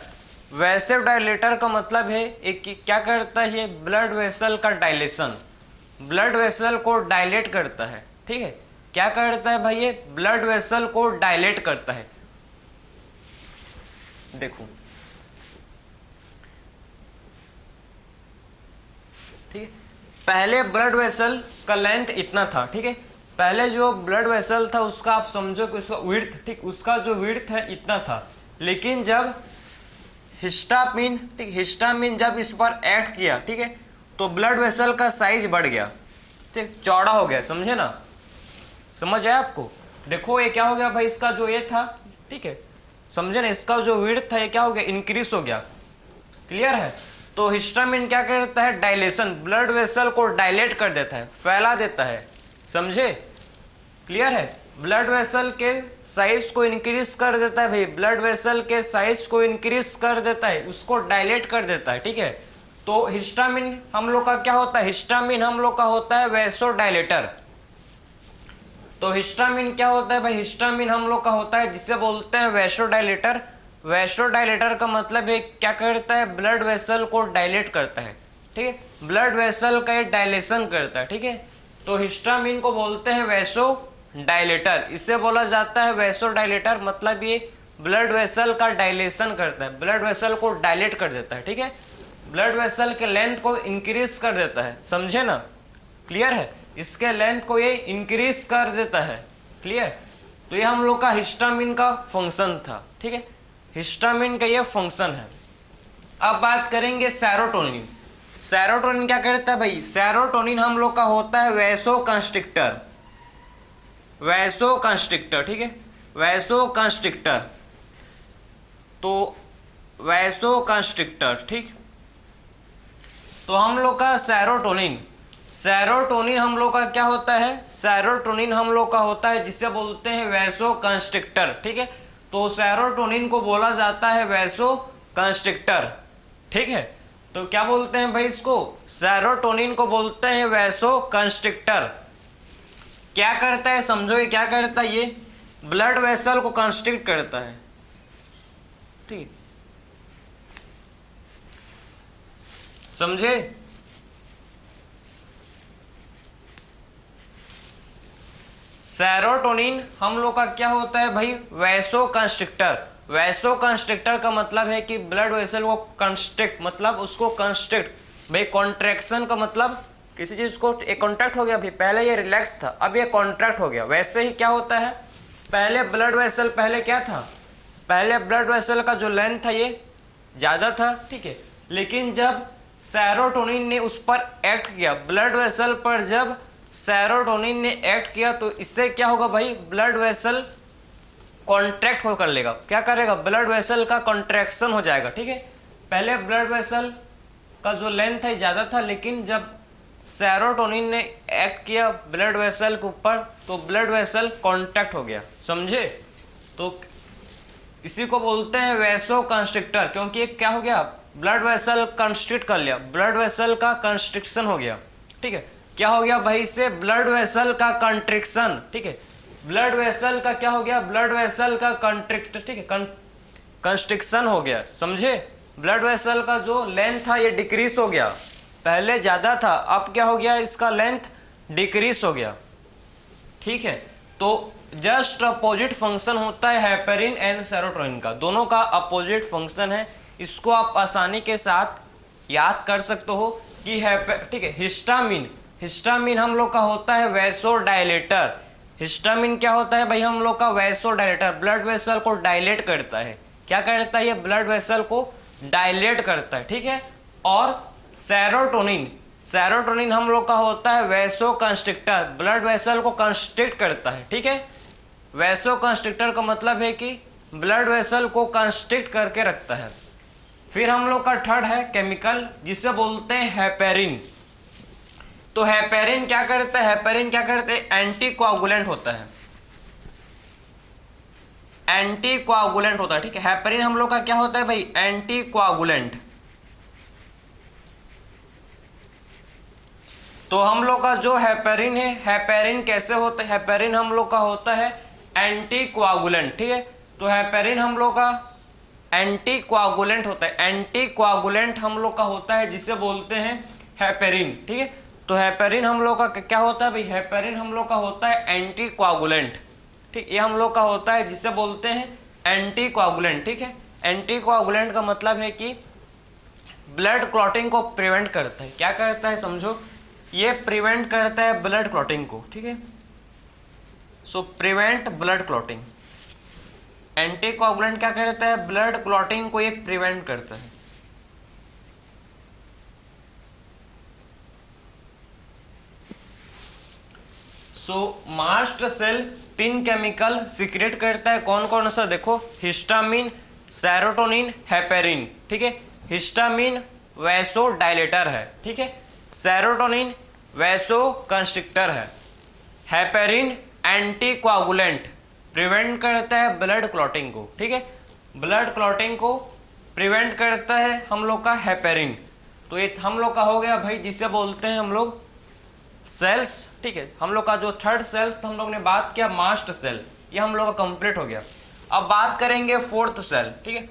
Speaker 1: वैसोडाइलेटर का मतलब है एक क्या करता है, ये ब्लड वेसल का डायलेशन, ब्लड वेसल को डायलेट करता है, ठीक है। क्या करता है भाई, ये ब्लड वेसल को डायलेट करता है। देखो ठीक है, पहले ब्लड वेसल का लेंथ इतना था, ठीक है, पहले जो ब्लड वेसल था उसका आप समझो कि उसका विड्थ, ठीक, उसका जो विड्थ है इतना था। लेकिन जब हिस्टामिन, ठीक, हिस्टामिन जब इस पर ऐड किया, ठीक है, तो ब्लड वेसल का साइज बढ़ गया, ठीक, चौड़ा हो गया, समझे ना, समझ आया आपको। देखो ये क्या हो गया भाई, इसका जो ये था, ठीक है, समझे ना, इसका जो विड्थ था ये क्या हो गया, इंक्रीज हो गया। क्लियर है। तो हिस्टामिन क्या करता है, डायलेशन, ब्लड वेसल को डायलेट कर देता है, फैला देता है, समझे। क्लियर है। ब्लड वेसल के साइज को इंक्रीज कर देता है भाई, ब्लड वेसल के साइज को इंक्रीज कर देता है, उसको डायलेट कर देता है, ठीक है। तो हिस्टामिन हम लोग का क्या होता है, हिस्टामिन हम लोग का होता है वैसोडाइलेटर। तो हिस्टामिन क्या होता है भाई, हिस्टामिन हम लोग का होता है जिसे बोलते हैं वैसोडाइलेटर। वैसोडाइलेटर का मतलब है क्या करता है, ब्लड वेसल को डायलेट करता है, ठीक है, ब्लड वेसल का ये डायलेशन करता है, ठीक है। तो हिस्टामिन को बोलते हैं वैसोडाइलेटर, इससे बोला जाता है वैसोडाइलेटर, मतलब ये ब्लड वेसल का डायलेशन करता है, ब्लड वेसल को डायलेट कर देता है, ठीक है, ब्लड वेसल के लेंथ को इंक्रीज कर देता है, समझे ना। क्लियर है। इसके लेंथ को ये इंक्रीज कर देता है। क्लियर। तो ये हम लोग का हिस्टामिन का फंक्शन था, ठीक है, हिस्टामिन का ये फंक्शन है। अब बात करेंगे सेरोटोनिन। सेरोटोनिन क्या करता है भाई, सेरोटोनिन हम लोग का होता है वैसोकंस्ट्रिक्टर, वैसोकंस्ट्रिक्टर, ठीक है, वैसोकंस्ट्रिक्टर। तो वैसोकंस्ट्रिक्टर, ठीक। तो हम लोग का सेरोटोनिन, सेरोटोनिन हम लोग का क्या होता है, सेरोटोनिन हम लोग का होता है जिसे बोलते हैं वैसोकंस्ट्रिक्टर, ठीक है। तो सेरोटोनिन को बोला जाता है वैसोकंस्ट्रिक्टर, ठीक है। तो क्या बोलते हैं भाई इसको, सेरोटोनिन को बोलते हैं वैसोकंस्ट्रिक्टर। क्या करता है समझो, ये क्या करता है, ये ब्लड वेसल को कंस्ट्रिक्ट करता है, ठीक, समझे। सेरोटोनिन हम लोग का क्या होता है भाई, वैसोकंस्ट्रिक्टर। वैसोकंस्ट्रिक्टर का मतलब है कि ब्लड वेसल को कंस्ट्रिक्ट, मतलब उसको कंस्ट्रिक्ट भाई, कॉन्ट्रैक्शन का मतलब किसी चीज को एक कॉन्ट्रैक्ट हो गया भाई, पहले ये रिलैक्स था अब ये कॉन्ट्रैक्ट हो गया। वैसे ही क्या होता है, पहले ब्लड वेसल, पहले क्या था, पहले ब्लड वेसल का जो लेंथ था ये ज़्यादा था, ठीक है, लेकिन जब सेरोटोनिन ने उस पर एक्ट किया, ब्लड वेसल पर जब सेरोटोनिन ने एक्ट किया, तो इससे क्या होगा भाई, ब्लड वेसल कॉन्ट्रैक्ट हो कर लेगा, क्या करेगा, ब्लड वेसल का कॉन्ट्रैक्शन हो जाएगा, ठीक है। पहले ब्लड वेसल का जो लेंथ है ज़्यादा था, लेकिन जब सेरोटोनिन ने एक्ट किया ब्लड वेसल के ऊपर, तो ब्लड वेसल कॉन्ट्रैक्ट हो गया, समझे। तो इसी को बोलते हैं वैसोकंस्ट्रिक्टर, क्योंकि एक क्या हो गया, ब्लड वेसल कंस्ट्रिक्ट कर लिया, ब्लड वेसल का कंस्ट्रिक्शन हो गया, ठीक है। क्या हो गया भाई, से ब्लड वेसल का कंट्रिक्शन, ठीक है, ब्लड वेसल का क्या हो गया, ब्लड वेसल का कंट्रिक्ट, ठीक है, कंस्ट्रिक्शन हो गया, समझे। ब्लड वेसल का जो लेंथ था ये डिक्रीज हो गया, पहले ज़्यादा था अब क्या हो गया, इसका लेंथ डिक्रीज हो गया, ठीक है। तो जस्ट अपोजिट फंक्शन होता है हेपेरिन एंड सेरोटोनिन का, दोनों का अपोजिट फंक्शन है। इसको आप आसानी के साथ याद कर सकते हो कि ठीक है, हिस्टामिन, हिस्टामिन हम लोग का होता है वैसोडाइलेटर। हिस्टामिन क्या होता है भाई, हम लोग का वैसोडाइलेटर, ब्लड वेसल को डायलेट करता है, क्या करता है ये, ब्लड वेसल को डायलेट करता है, ठीक है। और सेरोटोनिन, सेरोटोनिन हम लोग का होता है वैसोकंस्ट्रिक्टर, ब्लड वेसल को कंस्ट्रिक्ट करता है, ठीक है। वैसोकंस्ट्रिक्टर का मतलब है कि ब्लड वेसल को कंस्ट्रिक्ट करके रखता है। फिर हम लोग का थर्ड है केमिकल, जिसे बोलते हैं हेपेरिन। तो हेपेरिन क्या करता है, हेपेरिन क्या करते हैं, एंटी कोआगुलेंट होता है, एंटी कोआगुलेंट होता है, ठीक है। हेपेरिन हम लोग का क्या होता है भाई, एंटी कोआगुलेंट। तो हम लोग का जो हेपेरिन है, हेपेरिन कैसे होता है, हेपेरिन हम लोग का होता है एंटी कोआगुलेंट, ठीक है। तो हेपेरिन हम लोग का एंटी कोआगुलेंट होता है, एंटी कोआगुलेंट हम लोग का होता है जिसे बोलते हैं हेपेरिन, ठीक है। तो हेपेरिन हम लोग का क्या होता है भाई, हेपेरिन हम लोग का होता है एंटी कोआगुलेंट, ठीक, ये हम लोग का होता है जिसे बोलते हैं एंटी कोआगुलेंट, ठीक है। एंटी कोआगुलेंट का मतलब है कि ब्लड क्लॉटिंग को प्रिवेंट करता है, क्या करता है समझो, ये प्रिवेंट करता है ब्लड क्लॉटिंग को, ठीक है। So prevent blood clotting, anticoagulant क्या करता है, ब्लड क्लॉटिंग को ये प्रिवेंट करता है। सो मास्ट सेल 3 केमिकल सीक्रेट करता है। कौन कौन सा देखो, हिस्टामिन, सेरोटोनिन, हेपेरिन। ठीक है, हिस्टामिन वैसोडाइलेटर है, ठीक है, सेरोटोनिन वैसो कंस्ट्रिक्टर है, हेपेरिन एंटीकोआगुलेंट, प्रिवेंट करता है ब्लड क्लॉटिंग को। ठीक है, ब्लड क्लॉटिंग को प्रिवेंट करता है हम लोग का हेपेरिन। तो ये हम लोग का हो गया भाई, जिसे बोलते हैं हम लोग सेल्स। ठीक है, हम लोग का जो थर्ड सेल्स हम लोग ने बात किया मास्ट सेल, ये हम लोग का कंप्लीट हो गया। अब बात करेंगे फोर्थ सेल, ठीक है,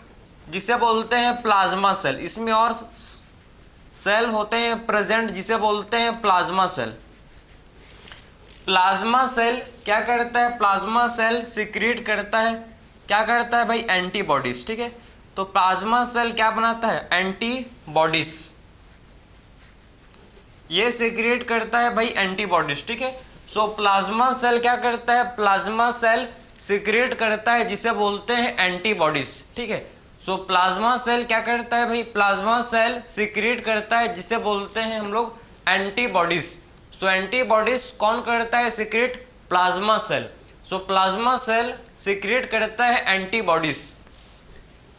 Speaker 1: जिसे बोलते हैं प्लाज्मा सेल। इसमें और सेल होते हैं प्रेजेंट, जिसे बोलते हैं प्लाज्मा सेल। प्लाज्मा सेल क्या करता है, प्लाज्मा सेल सीक्रेट करता है, क्या करता है भाई, एंटीबॉडीज। ठीक है, तो प्लाज्मा सेल क्या बनाता है, एंटीबॉडीज, ये सीक्रेट करता है भाई एंटीबॉडीज। ठीक है, सो प्लाज्मा सेल क्या करता है, प्लाज्मा सेल सीक्रेट करता है जिसे बोलते हैं एंटीबॉडीज। ठीक है, सो प्लाज्मा सेल क्या करता है भाई, प्लाज्मा सेल सीक्रेट करता है जिसे बोलते हैं हम लोग एंटीबॉडीज। सो एंटीबॉडीज कौन करता है secrete, plasma cell. So plasma cell secrete करता है एंटीबॉडीज।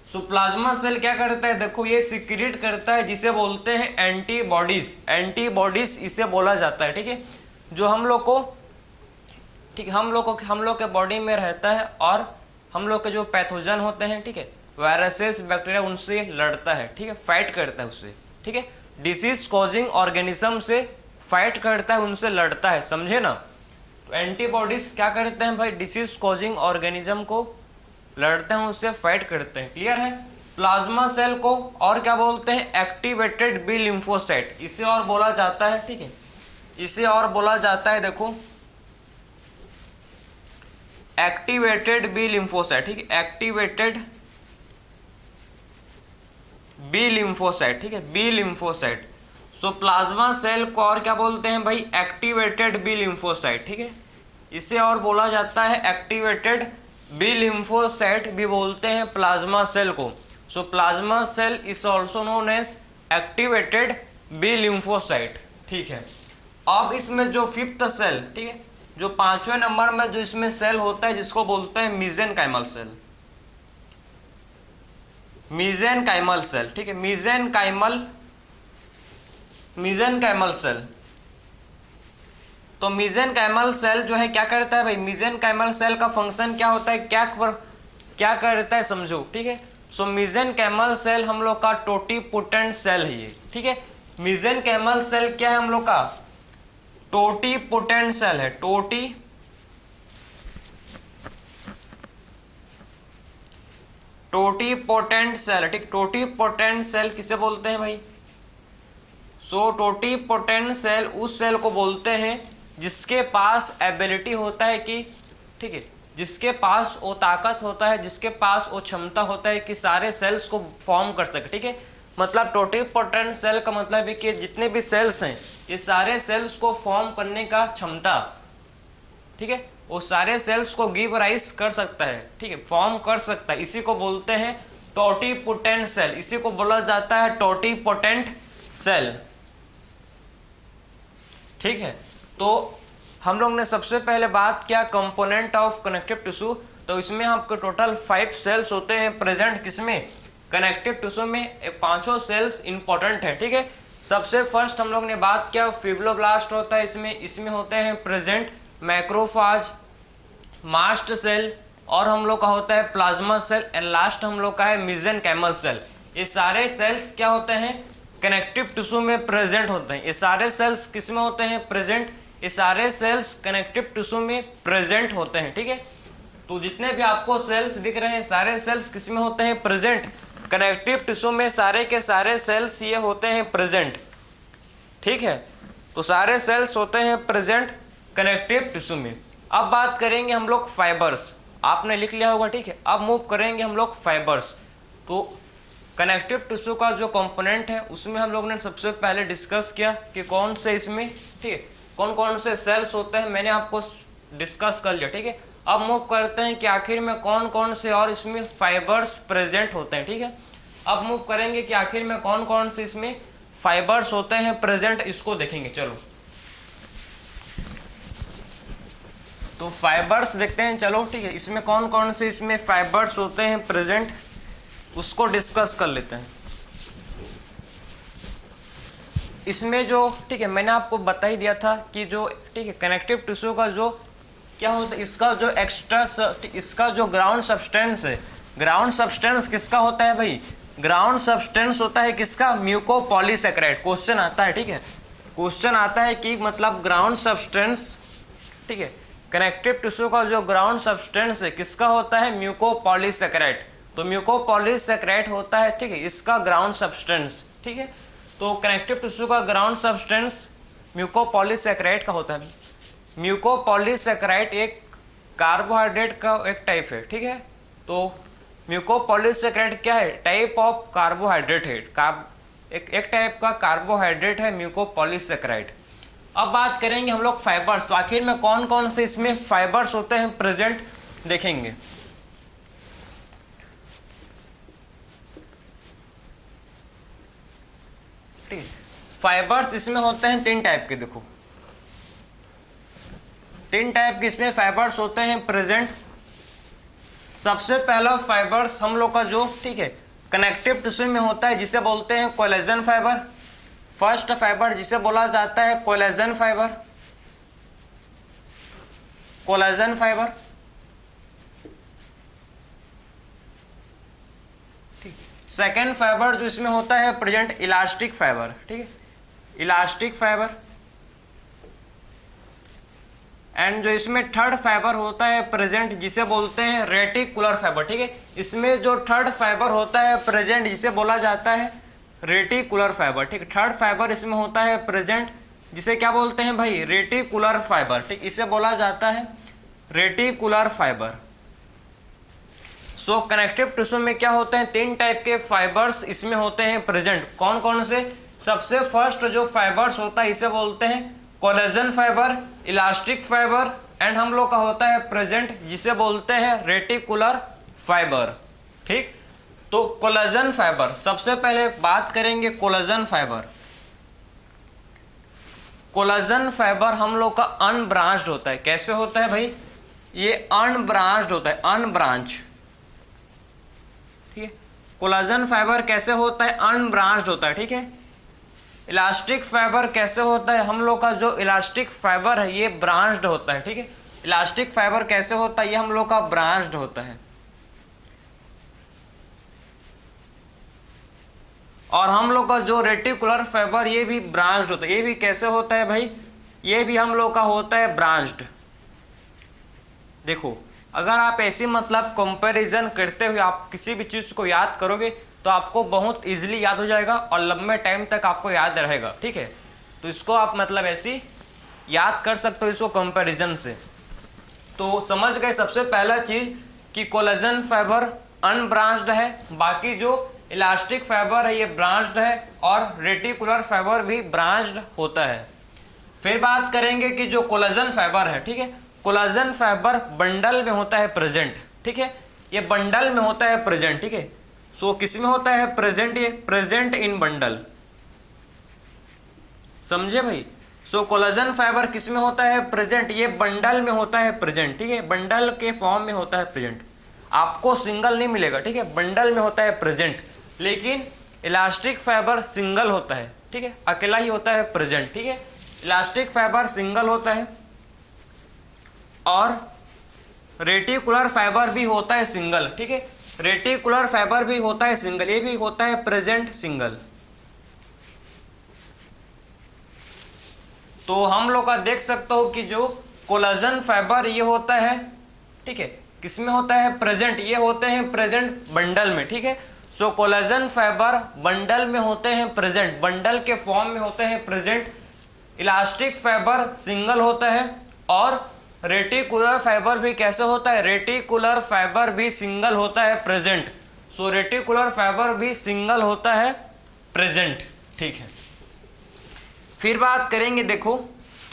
Speaker 1: सो प्लाज्मा सेल क्या करता है, देखो ये सीक्रेट करता है जिसे बोलते हैं एंटीबॉडीज। एंटीबॉडीज इसे बोला जाता है। ठीक है, जो हम लोग को, ठीक है, हम लोग के बॉडी में रहता है और हम लोग के जो पैथोजन होते हैं, ठीक है, वायरसेस, बैक्टीरिया, उनसे लड़ता है। ठीक है, फाइट करता है उससे। ठीक है, डिसीज कॉजिंग ऑर्गेनिज्म से फाइट करता है, उनसे लड़ता है, समझे ना। तो एंटीबॉडीज क्या करते हैं भाई, डिसीज कॉजिंग ऑर्गेनिज्म को लड़ते हैं, उससे फाइट करते हैं। क्लियर है। प्लाज्मा सेल को और क्या बोलते हैं, एक्टिवेटेड बी लिम्फोसाइट, इसे और बोला जाता है। ठीक है, इसे और बोला जाता है, देखो एक्टिवेटेड बी लिम्फोसाइट। ठीक है, एक्टिवेटेड बी लिम्फोसाइट। ठीक है, B lymphocyte. So plasma cell को और क्या बोलते हैं भाई, एक्टिवेटेड बी लिम्फोसाइट। ठीक है, इसे और बोला जाता है एक्टिवेटेड बी लिम्फोसाइट भी बोलते हैं प्लाज्मा सेल को। So plasma cell is also known as activated B lymphocyte. ठीक है, अब इसमें जो फिफ्थ सेल, ठीक है, जो 5वें नंबर में जो इसमें सेल होता है जिसको बोलते हैं मीजेनकाइमल सेल। मीजेनकाइमल सेल, ठीक है, मीजेनकाइमल सेल। तो मीजेनकाइमल सेल जो है क्या करता है भाई, मीजेनकाइमल सेल का फंक्शन क्या होता है, क्या करता है समझो। ठीक है, सो मीजेनकाइमल सेल हम लोग का टोटीपोटेंट सेल है ये। ठीक है, मीजेनकाइमल सेल क्या है हम लोग का, टोटीपोटेंट सेल है। टोटीपोटेंट सेल, ठीक, टोटीपोटेंट सेल किसे बोलते हैं भाई, सो टोटीपोटेंट सेल उस सेल को बोलते हैं जिसके पास एबिलिटी होता है कि, ठीक है, जिसके पास वो ताकत होता है, जिसके पास वो क्षमता होता है कि सारे सेल्स को फॉर्म कर सके। ठीक है, मतलब टोटीपोटेंट सेल का मतलब है कि जितने भी सेल्स हैं ये सारे सेल्स को फॉर्म करने का क्षमता, ठीक है, वो सारे सेल्स को गिव राइज कर सकता है। ठीक है, फॉर्म कर सकता है, इसी को बोलते हैं टोटीपोटेंट सेल, इसी को बोला जाता है टोटीपोटेंट सेल। ठीक है, तो हम लोग ने सबसे पहले बात किया कंपोनेंट ऑफ कनेक्टिव टिश्यू। तो इसमें आपके टोटल 5 सेल्स होते हैं प्रेजेंट, किसमें, कनेक्टिव टिश्यू में। 5 सेल्स इंपॉर्टेंट है। ठीक है, सबसे फर्स्ट हम लोग ने बात किया फिब्रोब्लास्ट होता है, इसमें होते हैं प्रेजेंट मैक्रोफाज, मास्ट सेल, और हम लोग का होता है प्लाज्मा सेल, एंड लास्ट हम लोग का है मीजेनकाइमल सेल। ये सारे सेल्स क्या होते हैं, कनेक्टिव टिश्यू में प्रेजेंट होते हैं। ये सारे सेल्स किस में होते हैं, प्रेजेंट, ये सारे सेल्स कनेक्टिव टिश्यू में प्रेजेंट होते हैं। ठीक है, तो जितने भी आपको सेल्स दिख रहे हैं सारे सेल्स किस में होते हैं, प्रेजेंट, कनेक्टिव टिश्यू में सारे के सारे सेल्स ये होते हैं प्रेजेंट। ठीक है, तो सारे सेल्स होते हैं प्रेजेंट कनेक्टिव टिश्यू में। अब बात करेंगे हम लोग फाइबर्स, आपने लिख लिया होगा। ठीक है, अब मूव करेंगे हम लोग फाइबर्स। तो कनेक्टिव टिश्यू का जो कंपोनेंट है उसमें हम लोग ने सबसे पहले डिस्कस किया कि कौन से इसमें, ठीक है, कौन कौन से सेल्स होते हैं, मैंने आपको डिस्कस कर लिया। ठीक है, अब मूव करते हैं कि आखिर में कौन कौन से और इसमें फाइबर्स प्रेजेंट होते हैं। ठीक है, अब मूव करेंगे कि आखिर में कौन कौन से इसमें फाइबर्स होते हैं प्रेजेंट, इसको देखेंगे। चलो, तो फाइबर्स देखते हैं, चलो ठीक है, इसमें कौन कौन से इसमें फाइबर्स होते हैं प्रेजेंट, उसको डिस्कस कर लेते हैं। इसमें जो ठीक है, मैंने आपको बता ही दिया था कि जो ठीक है कनेक्टिव टिश्यू का जो क्या होता है, इसका जो एक्स्ट्रा इसका जो ग्राउंड सब्सटेंस है, ग्राउंड सब्सटेंस किसका होता है भाई, ग्राउंड सब्सटेंस होता है किसका, म्यूकोपॉलीसैकेराइड। क्वेश्चन आता है, ठीक है, क्वेश्चन आता है कि मतलब ग्राउंड सब्सटेंस, ठीक है, कनेक्टिव टिश्यू का जो ग्राउंड सब्सटेंस है किसका होता है, म्यूकोपॉलीसैकेराइड। तो म्यूकोपॉलीसैकेराइड होता है, ठीक है, इसका ग्राउंड सब्सटेंस, ठीक है। तो कनेक्टिव टिश्यू का ग्राउंड सब्सटेंस म्यूकोपॉलीसैकेराइड का होता है। म्यूकोपॉलीसैकेराइड एक कार्बोहाइड्रेट का एक टाइप है, ठीक है। तो म्यूकोपॉलीसैकेराइड क्या है, टाइप ऑफ कार्बोहाइड्रेट है, एक टाइप का कार्बोहाइड्रेट है म्यूकोपॉलीसैकेराइड। अब बात करेंगे हम लोग फाइबर्स, तो आखिर में कौन कौन से इसमें फाइबर्स होते हैं प्रेजेंट देखेंगे। ठीक है, फाइबर्स इसमें होते हैं 3 टाइप के, देखो 3 टाइप के इसमें फाइबर्स होते हैं प्रेजेंट। सबसे पहला फाइबर्स हम लोग का जो ठीक है कनेक्टिव टिश्यू में होता है जिसे बोलते हैं कोलेजन फाइबर। फर्स्ट फाइबर जिसे बोला जाता है collagen fibre, collagen fibre. Second fibre जो इसमें होता है प्रेजेंट इलास्टिक फाइबर, ठीक है, इलास्टिक फाइबर। एंड जो इसमें थर्ड फाइबर होता है प्रेजेंट जिसे बोलते हैं रेटिकुलर फाइबर, ठीक है। इसमें जो थर्ड फाइबर होता है प्रेजेंट जिसे बोला जाता है रेटिकुलर फाइबर, ठीक है। थर्ड फाइबर इसमें होता है प्रेजेंट जिसे क्या बोलते हैं भाई, रेटिकुलर फाइबर, ठीक, इसे बोला जाता है रेटिकुलर फाइबर। सो कनेक्टिव टिश्यू में क्या होते हैं, 3 टाइप के फाइबर्स इसमें होते हैं प्रेजेंट। कौन कौन से, सबसे फर्स्ट जो फाइबर्स होता है इसे बोलते हैं collagen fibre, elastic fibre, and हम लोग का होता है प्रेजेंट जिसे बोलते हैं रेटिकुलर फाइबर, ठीक। तो कोलेजन फाइबर, सबसे पहले बात करेंगे कोलेजन फाइबर। कोलेजन फाइबर हम लोग का अनब्रांच्ड होता है। कैसे होता है भाई, ये अनब्रांच्ड होता है, अनब्रांच, ठीक है। कोलेजन फाइबर कैसे होता है, अनब्रांच्ड होता है, ठीक है। इलास्टिक फाइबर कैसे होता है, हम लोग का जो इलास्टिक फाइबर है ये ब्रांच्ड होता है, ठीक है। इलास्टिक फाइबर कैसे होता है, ये हम लोग का ब्रांच्ड होता है। और हम लोग का जो रेटिकुलर फाइबर ये भी ब्रांच्ड होता है। ये भी कैसे होता है भाई, ये भी हम लोग का होता है ब्रांच्ड। देखो अगर आप ऐसी मतलब कंपैरिजन करते हुए आप किसी भी चीज़ को याद करोगे तो आपको बहुत इजीली याद हो जाएगा और लंबे टाइम तक आपको याद रहेगा, ठीक है। तो इसको आप मतलब ऐसी याद कर सकते हो इसको कंपैरिजन से। तो समझ गए सबसे पहला चीज़ कि कोलेजन फाइबर अनब्रांच्ड है, बाकी जो इलास्टिक फाइबर है ये ब्रांच्ड है और रेटिकुलर फाइबर भी ब्रांच्ड होता है। फिर बात करेंगे कि जो कोलेजन फाइबर है, ठीक है, कोलेजन फाइबर बंडल में होता है प्रेजेंट, ठीक है, ये बंडल में होता है प्रेजेंट, ठीक है। सो किस में होता है प्रेजेंट, ये प्रेजेंट इन बंडल, समझे भाई। सो कोलेजन फाइबर किस में होता है प्रेजेंट, ये बंडल में होता है प्रेजेंट, ठीक है, बंडल के फॉर्म में होता है प्रेजेंट। आपको सिंगल नहीं मिलेगा, ठीक है, बंडल में होता है प्रेजेंट। लेकिन इलास्टिक फाइबर सिंगल होता है, ठीक है, अकेला ही होता है प्रेजेंट, ठीक है। इलास्टिक फाइबर सिंगल होता है और रेटिकुलर फाइबर भी होता है सिंगल, ठीक है, रेटिकुलर फाइबर भी होता है सिंगल, ये भी होता है प्रेजेंट सिंगल। तो हम लोग का देख सकते हो कि जो कोलेजन फाइबर ये होता है, ठीक है, किसमें होता है प्रेजेंट, ये होते हैं प्रेजेंट बंडल में, ठीक है। सो कोलेजन फाइबर बंडल में होते हैं प्रेजेंट, बंडल के फॉर्म में होते हैं प्रेजेंट। इलास्टिक फाइबर सिंगल होता है और रेटिकुलर फाइबर भी कैसे होता है, रेटिकुलर फाइबर भी सिंगल होता है प्रेजेंट। सो रेटिकुलर फाइबर भी सिंगल होता है प्रेजेंट, ठीक है। फिर बात करेंगे, देखो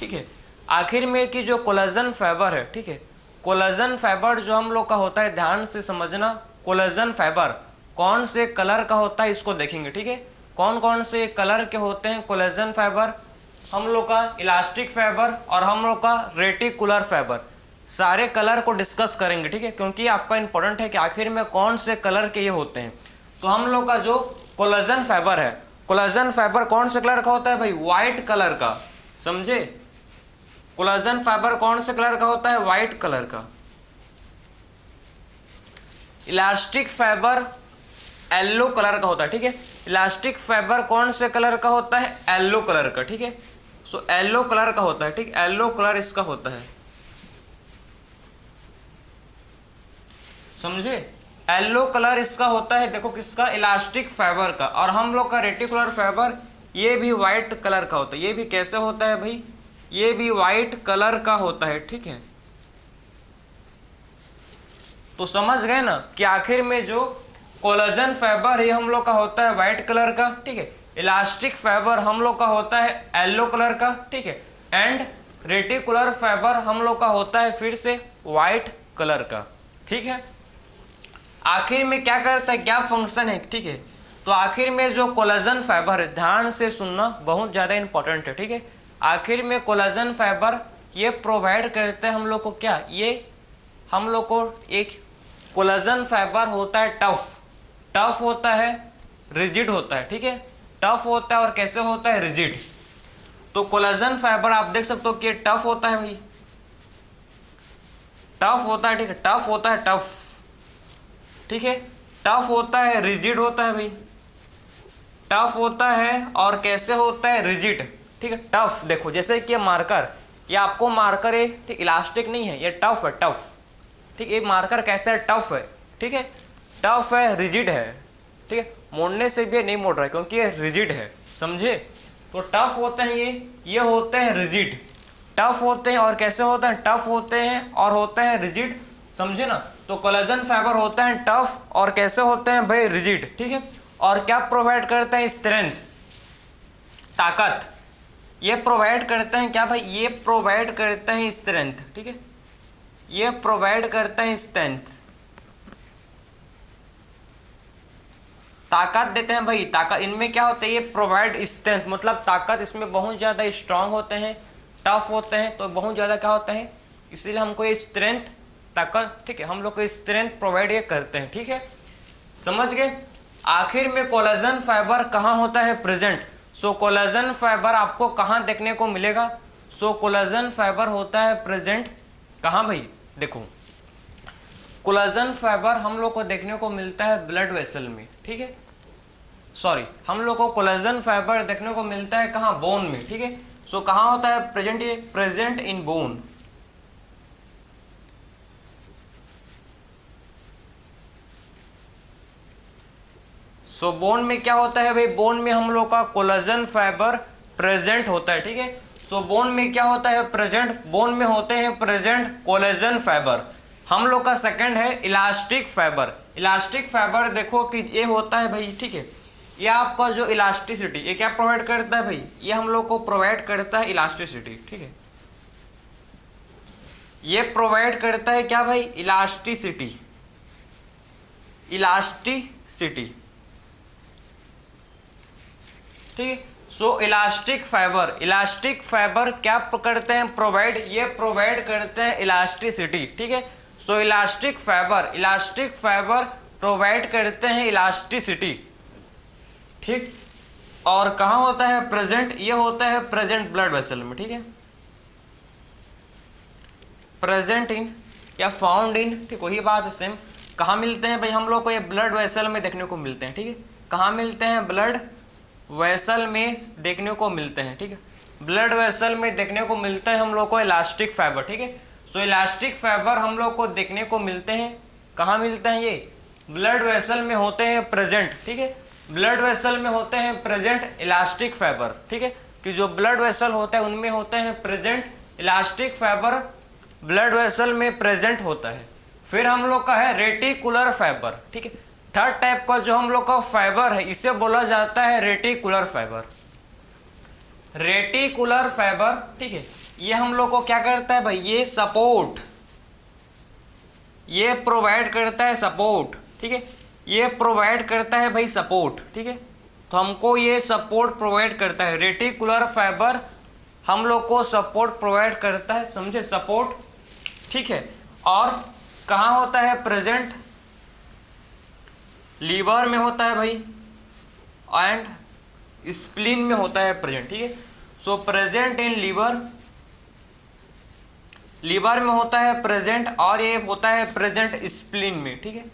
Speaker 1: ठीक है, आखिर में कि जो कोलेजन फाइबर है, ठीक है, कोलेजन फाइबर जो हम लोग का होता है, ध्यान से समझना, कोलेजन फाइबर कौन से कलर का होता है इसको देखेंगे, ठीक है। कौन कौन से कलर के होते हैं कोलेजन फाइबर, हम लोग का इलास्टिक फाइबर और हम लोग का रेटिकुलर फाइबर। सारे कलर को डिस्कस करेंगे, ठीक है, क्योंकि आपका इंपॉर्टेंट है कि आखिर में कौन से कलर के ये होते हैं। तो हम लोग का जो कोलेजन फाइबर है, कोलेजन फाइबर कौन से कलर का होता है भाई? वाइट कलर का, समझे? कोलेजन फाइबर कौन से कलर का होता है? वाइट कलर का। इलास्टिक फाइबर येलो कलर का होता है, ठीक है। इलास्टिक फाइबर कौन से कलर का होता है? येलो कलर का, ठीक है। सो येलो कलर का होता है, ठीक, येलो कलर इसका होता है, समझे? येलो कलर इसका होता है, देखो किसका? इलास्टिक फाइबर का। और हम लोग का रेटिकुलर फाइबर ये भी वाइट कलर का होता है। ये भी कैसे होता है भाई? ये भी वाइट कलर का होता है, ठीक है। तो समझ गए ना कि आखिर में जो कोलेजन फाइबर है हम लोग का होता है वाइट कलर का, ठीक है। इलास्टिक फाइबर हम लोग का होता है येलो कलर का, ठीक है। एंड रेटिकुलर फाइबर हम लोग का होता है फिर से वाइट कलर का, ठीक है। आखिर में क्या करता है, क्या फंक्शन है, ठीक है। तो आखिर में जो कोलेजन फाइबर है, ध्यान से सुनना, बहुत ज़्यादा इंपॉर्टेंट है, ठीक है। आखिर में कोलेजन फाइबर ये प्रोवाइड करते हैं हम लोग को क्या? ये हम लोग को एक कोलेजन फाइबर होता है टफ, टफ होता है, रिजिड होता है, ठीक है। टफ होता है और कैसे होता है? रिजिड। तो कोलेजन फाइबर आप देख सकते हो कि टफ होता है भाई, टफ होता है, ठीक है, टफ होता है, टफ, ठीक है। टफ होता है, रिजिड होता है भाई, टफ होता है और कैसे होता है? रिजिड, ठीक है। टफ देखो जैसे कि मार्कर, ये आपको मार्कर है, ठीक, इलास्टिक नहीं है, ये टफ है, टफ, ठीक। ये मार्कर कैसा है? टफ है, ठीक है, टफ है, रिजिड है, ठीक है। मोड़ने से भी नहीं मोड़ रहा है क्योंकि ये रिजिड है, समझे? तो टफ होते हैं ये होते हैं रिजिड, टफ होते हैं और कैसे होते हैं? टफ होते हैं और होते हैं रिजिड, समझे ना? तो कोलेजन फाइबर होते हैं टफ और कैसे होते हैं भाई? रिजिड, ठीक है। और क्या प्रोवाइड करते हैं? स्ट्रेंथ, ताकत। ये प्रोवाइड करते हैं क्या भाई? ये प्रोवाइड करते हैं स्ट्रेंथ, ठीक है। ये प्रोवाइड करते हैं स्ट्रेंथ, ताकत देते हैं भाई, ताकत। इनमें क्या होता है? ये प्रोवाइड स्ट्रेंथ, मतलब ताकत इसमें बहुत ज़्यादा स्ट्रांग होते हैं, टफ होते हैं, तो बहुत ज़्यादा क्या होता है? इसीलिए हमको ये स्ट्रेंथ, ताकत, ठीक है, हम लोग को स्ट्रेंथ प्रोवाइड ये करते हैं, ठीक है, समझ गए? आखिर में कोलेजन फाइबर कहाँ होता है? प्रेजेंट। सो कोलेजन फाइबर आपको कहाँ देखने को मिलेगा? सो कोलेजन फाइबर होता है प्रेजेंट कहाँ भाई? देखो कोलेजन फाइबर हम लोग को देखने को मिलता है ब्लड वेसल में, ठीक है। सॉरी, हम लोग को कोलेजन फाइबर देखने को मिलता है कहाँ? बोन में, ठीक है। सो कहाँ होता है प्रेजेंट? ये present in bone. So bone में क्या होता है भाई? बोन में हम लोग का कोलेजन फाइबर प्रेजेंट होता है, ठीक है। सो बोन में क्या होता है? प्रेजेंट, बोन में होते हैं प्रेजेंट कोलेजन फाइबर। हम लोग का सेकंड है इलास्टिक फाइबर। इलास्टिक फाइबर देखो कि ये होता है भाई, ठीक है, ये आपका जो इलास्टिसिटी, ये क्या प्रोवाइड करता है भाई? ये हम लोग को प्रोवाइड करता है इलास्टिसिटी, ठीक है। ये प्रोवाइड करता है क्या भाई? इलास्टिसिटी, इलास्टिसिटी, ठीक है। So elastic fibre, elastic fibre क्या करते हैं? प्रोवाइड, ये प्रोवाइड करते हैं इलास्टिसिटी, ठीक है। So elastic fibre, elastic fibre provide करते हैं इलास्टिसिटी, ठीक। और कहाँ होता है प्रेजेंट? ये होता है प्रेजेंट ब्लड वेसल में, ठीक है, प्रेजेंट इन या फाउंड इन, ठीक, वही बात है सेम। कहाँ मिलते हैं भाई? हम लोग को ये ब्लड वेसल में देखने को मिलते हैं, ठीक है। कहाँ मिलते हैं? ब्लड वेसल में देखने को मिलते हैं, ठीक है। ब्लड वेसल में देखने को मिलता है हम लोग को इलास्टिक फाइबर, ठीक है। सो इलास्टिक फाइबर हम लोग को देखने को मिलते हैं, कहाँ मिलते हैं? ये ब्लड वेसल में होते हैं प्रेजेंट, ठीक है। ब्लड वेसल में होते हैं प्रेजेंट इलास्टिक फाइबर, ठीक है, कि जो ब्लड वेसल होता है उनमें होते हैं present elastic fibre, blood vessel में प्रेजेंट होता है। फिर हम लोग का है रेटिकुलर फाइबर, ठीक है। थर्ड टाइप का जो हम लोग का फाइबर है इसे बोला जाता है रेटिकुलर फाइबर। रेटिकुलर फाइबर, ठीक है, ये हम लोग को क्या करता है भाई? ये सपोर्ट, ये प्रोवाइड करता है सपोर्ट, ठीक है, ये प्रोवाइड करता है भाई सपोर्ट, ठीक है। तो हमको ये सपोर्ट प्रोवाइड करता है, रेटिकुलर फाइबर हम लोग को सपोर्ट प्रोवाइड करता है, समझे? सपोर्ट, ठीक है। और कहाँ होता है प्रेजेंट? लीवर में होता है भाई, एंड स्प्लीन में होता है प्रेजेंट, ठीक है। So present in liver, liver में होता है प्रेजेंट, और ये होता है प्रेजेंट स्प्लीन में, ठीक है,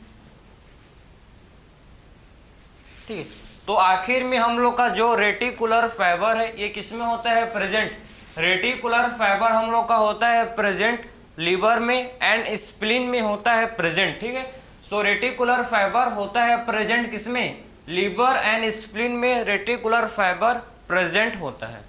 Speaker 1: ठीक है। तो आखिर में हम लोग का जो रेटिकुलर फाइबर है ये किस में होता है प्रेजेंट? रेटिकुलर फाइबर हम लोग का होता है प्रेजेंट लीवर में एंड स्प्लीन में होता है प्रेजेंट, ठीक है। सो रेटिकुलर फाइबर होता है प्रेजेंट किसमें? लीवर एंड स्प्लीन में रेटिकुलर फाइबर प्रेजेंट होता है।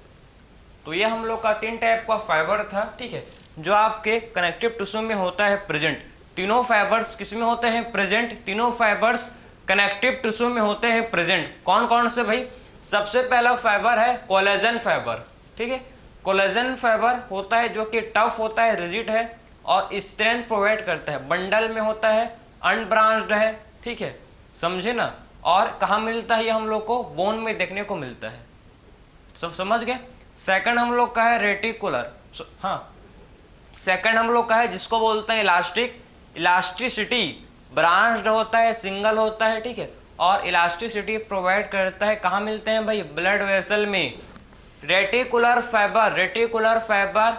Speaker 1: तो ये हम लोग का 3 टाइप का फाइबर था, ठीक है, जो आपके कनेक्टिव टिश्यू में होता है प्रेजेंट। तीनों फाइबर्स किस में होते हैं प्रेजेंट? तीनों फाइबर्स कनेक्टिव टिश्यू में होते हैं प्रेजेंट। कौन कौन से भाई? सबसे पहला फाइबर है कोलेजन फाइबर, ठीक है। कोलेजन फाइबर होता है जो कि टफ होता है, रिजिड है और स्ट्रेंथ प्रोवाइड करता है। बंडल में होता है, अनब्रांच्ड है, ठीक है, समझे ना। और कहाँ मिलता है ये हम लोग को? बोन में देखने को मिलता है। सब समझ गए। सेकंड हम लोग का है रेटिकुलर, हाँ, सेकंड हम लोग का है जिसको बोलते हैं इलास्टिक। इलास्टिसिटी, ब्रांच्ड होता है, सिंगल होता है, ठीक है, और इलास्टिसिटी प्रोवाइड करता है। कहाँ मिलते हैं भाई? ब्लड वेसल में। रेटिकुलर फाइबर, रेटिकुलर फाइबर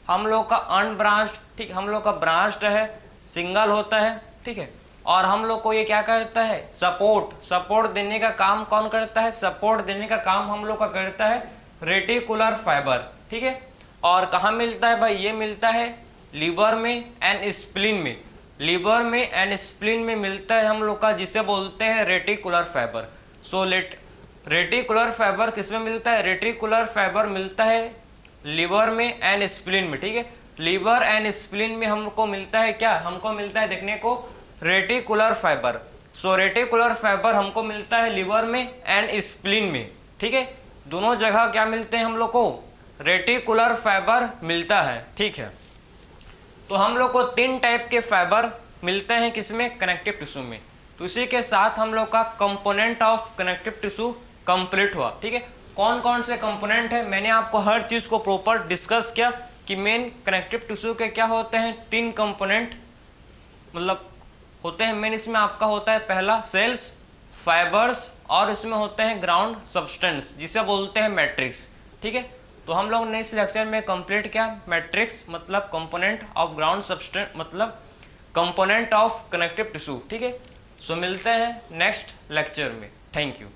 Speaker 1: हम लोग का अनब्रांच्ड, ठीक, हम लोग का ब्रांच्ड है, सिंगल होता है, ठीक है, और हम लोग को ये क्या करता है? सपोर्ट, सपोर्ट देने का काम कौन करता है? सपोर्ट देने का काम हम लोग का करता है रेटिकुलर फाइबर, ठीक है। और कहाँ मिलता है भाई? ये मिलता है लीवर में एंड स्प्लीन में। लीवर में एंड स्प्लीन में मिलता है हम लोग का, जिसे बोलते हैं रेटिकुलर फाइबर। सो रेटिकुलर फाइबर किस में मिलता है? रेटिकुलर फाइबर मिलता है लीवर में एंड स्प्लीन में, ठीक है। लीवर एंड स्प्लीन में हमको मिलता है क्या? हमको मिलता है देखने को रेटिकुलर फाइबर। सो रेटिकुलर फाइबर हमको मिलता है लीवर में एंड स्प्लीन में, ठीक है। दोनों जगह क्या मिलते हैं हम लोग को? रेटिकुलर फाइबर मिलता है, ठीक है। तो हम लोग को 3 टाइप के फाइबर मिलते हैं किसमें? कनेक्टिव टिश्यू में। तो इसी के साथ हम लोग का component of connective tissue complete हुआ, ठीक है। कौन कौन से कंपोनेंट है मैंने आपको हर चीज़ को प्रॉपर डिस्कस किया कि मेन कनेक्टिव टिश्यू के क्या होते हैं? 3 कंपोनेंट मतलब होते हैं मेन। इसमें आपका होता है पहला सेल्स, फाइबर्स, और इसमें होते हैं ग्राउंड सब्सटेंस, जिसे बोलते हैं मैट्रिक्स, ठीक है। तो हम लोग ने इस लेक्चर में कंप्लीट किया मैट्रिक्स मतलब कंपोनेंट ऑफ ग्राउंड सब्सटेंस मतलब कंपोनेंट ऑफ कनेक्टिव टिश्यू, ठीक है। सो मिलते हैं नेक्स्ट लेक्चर में। Thank you.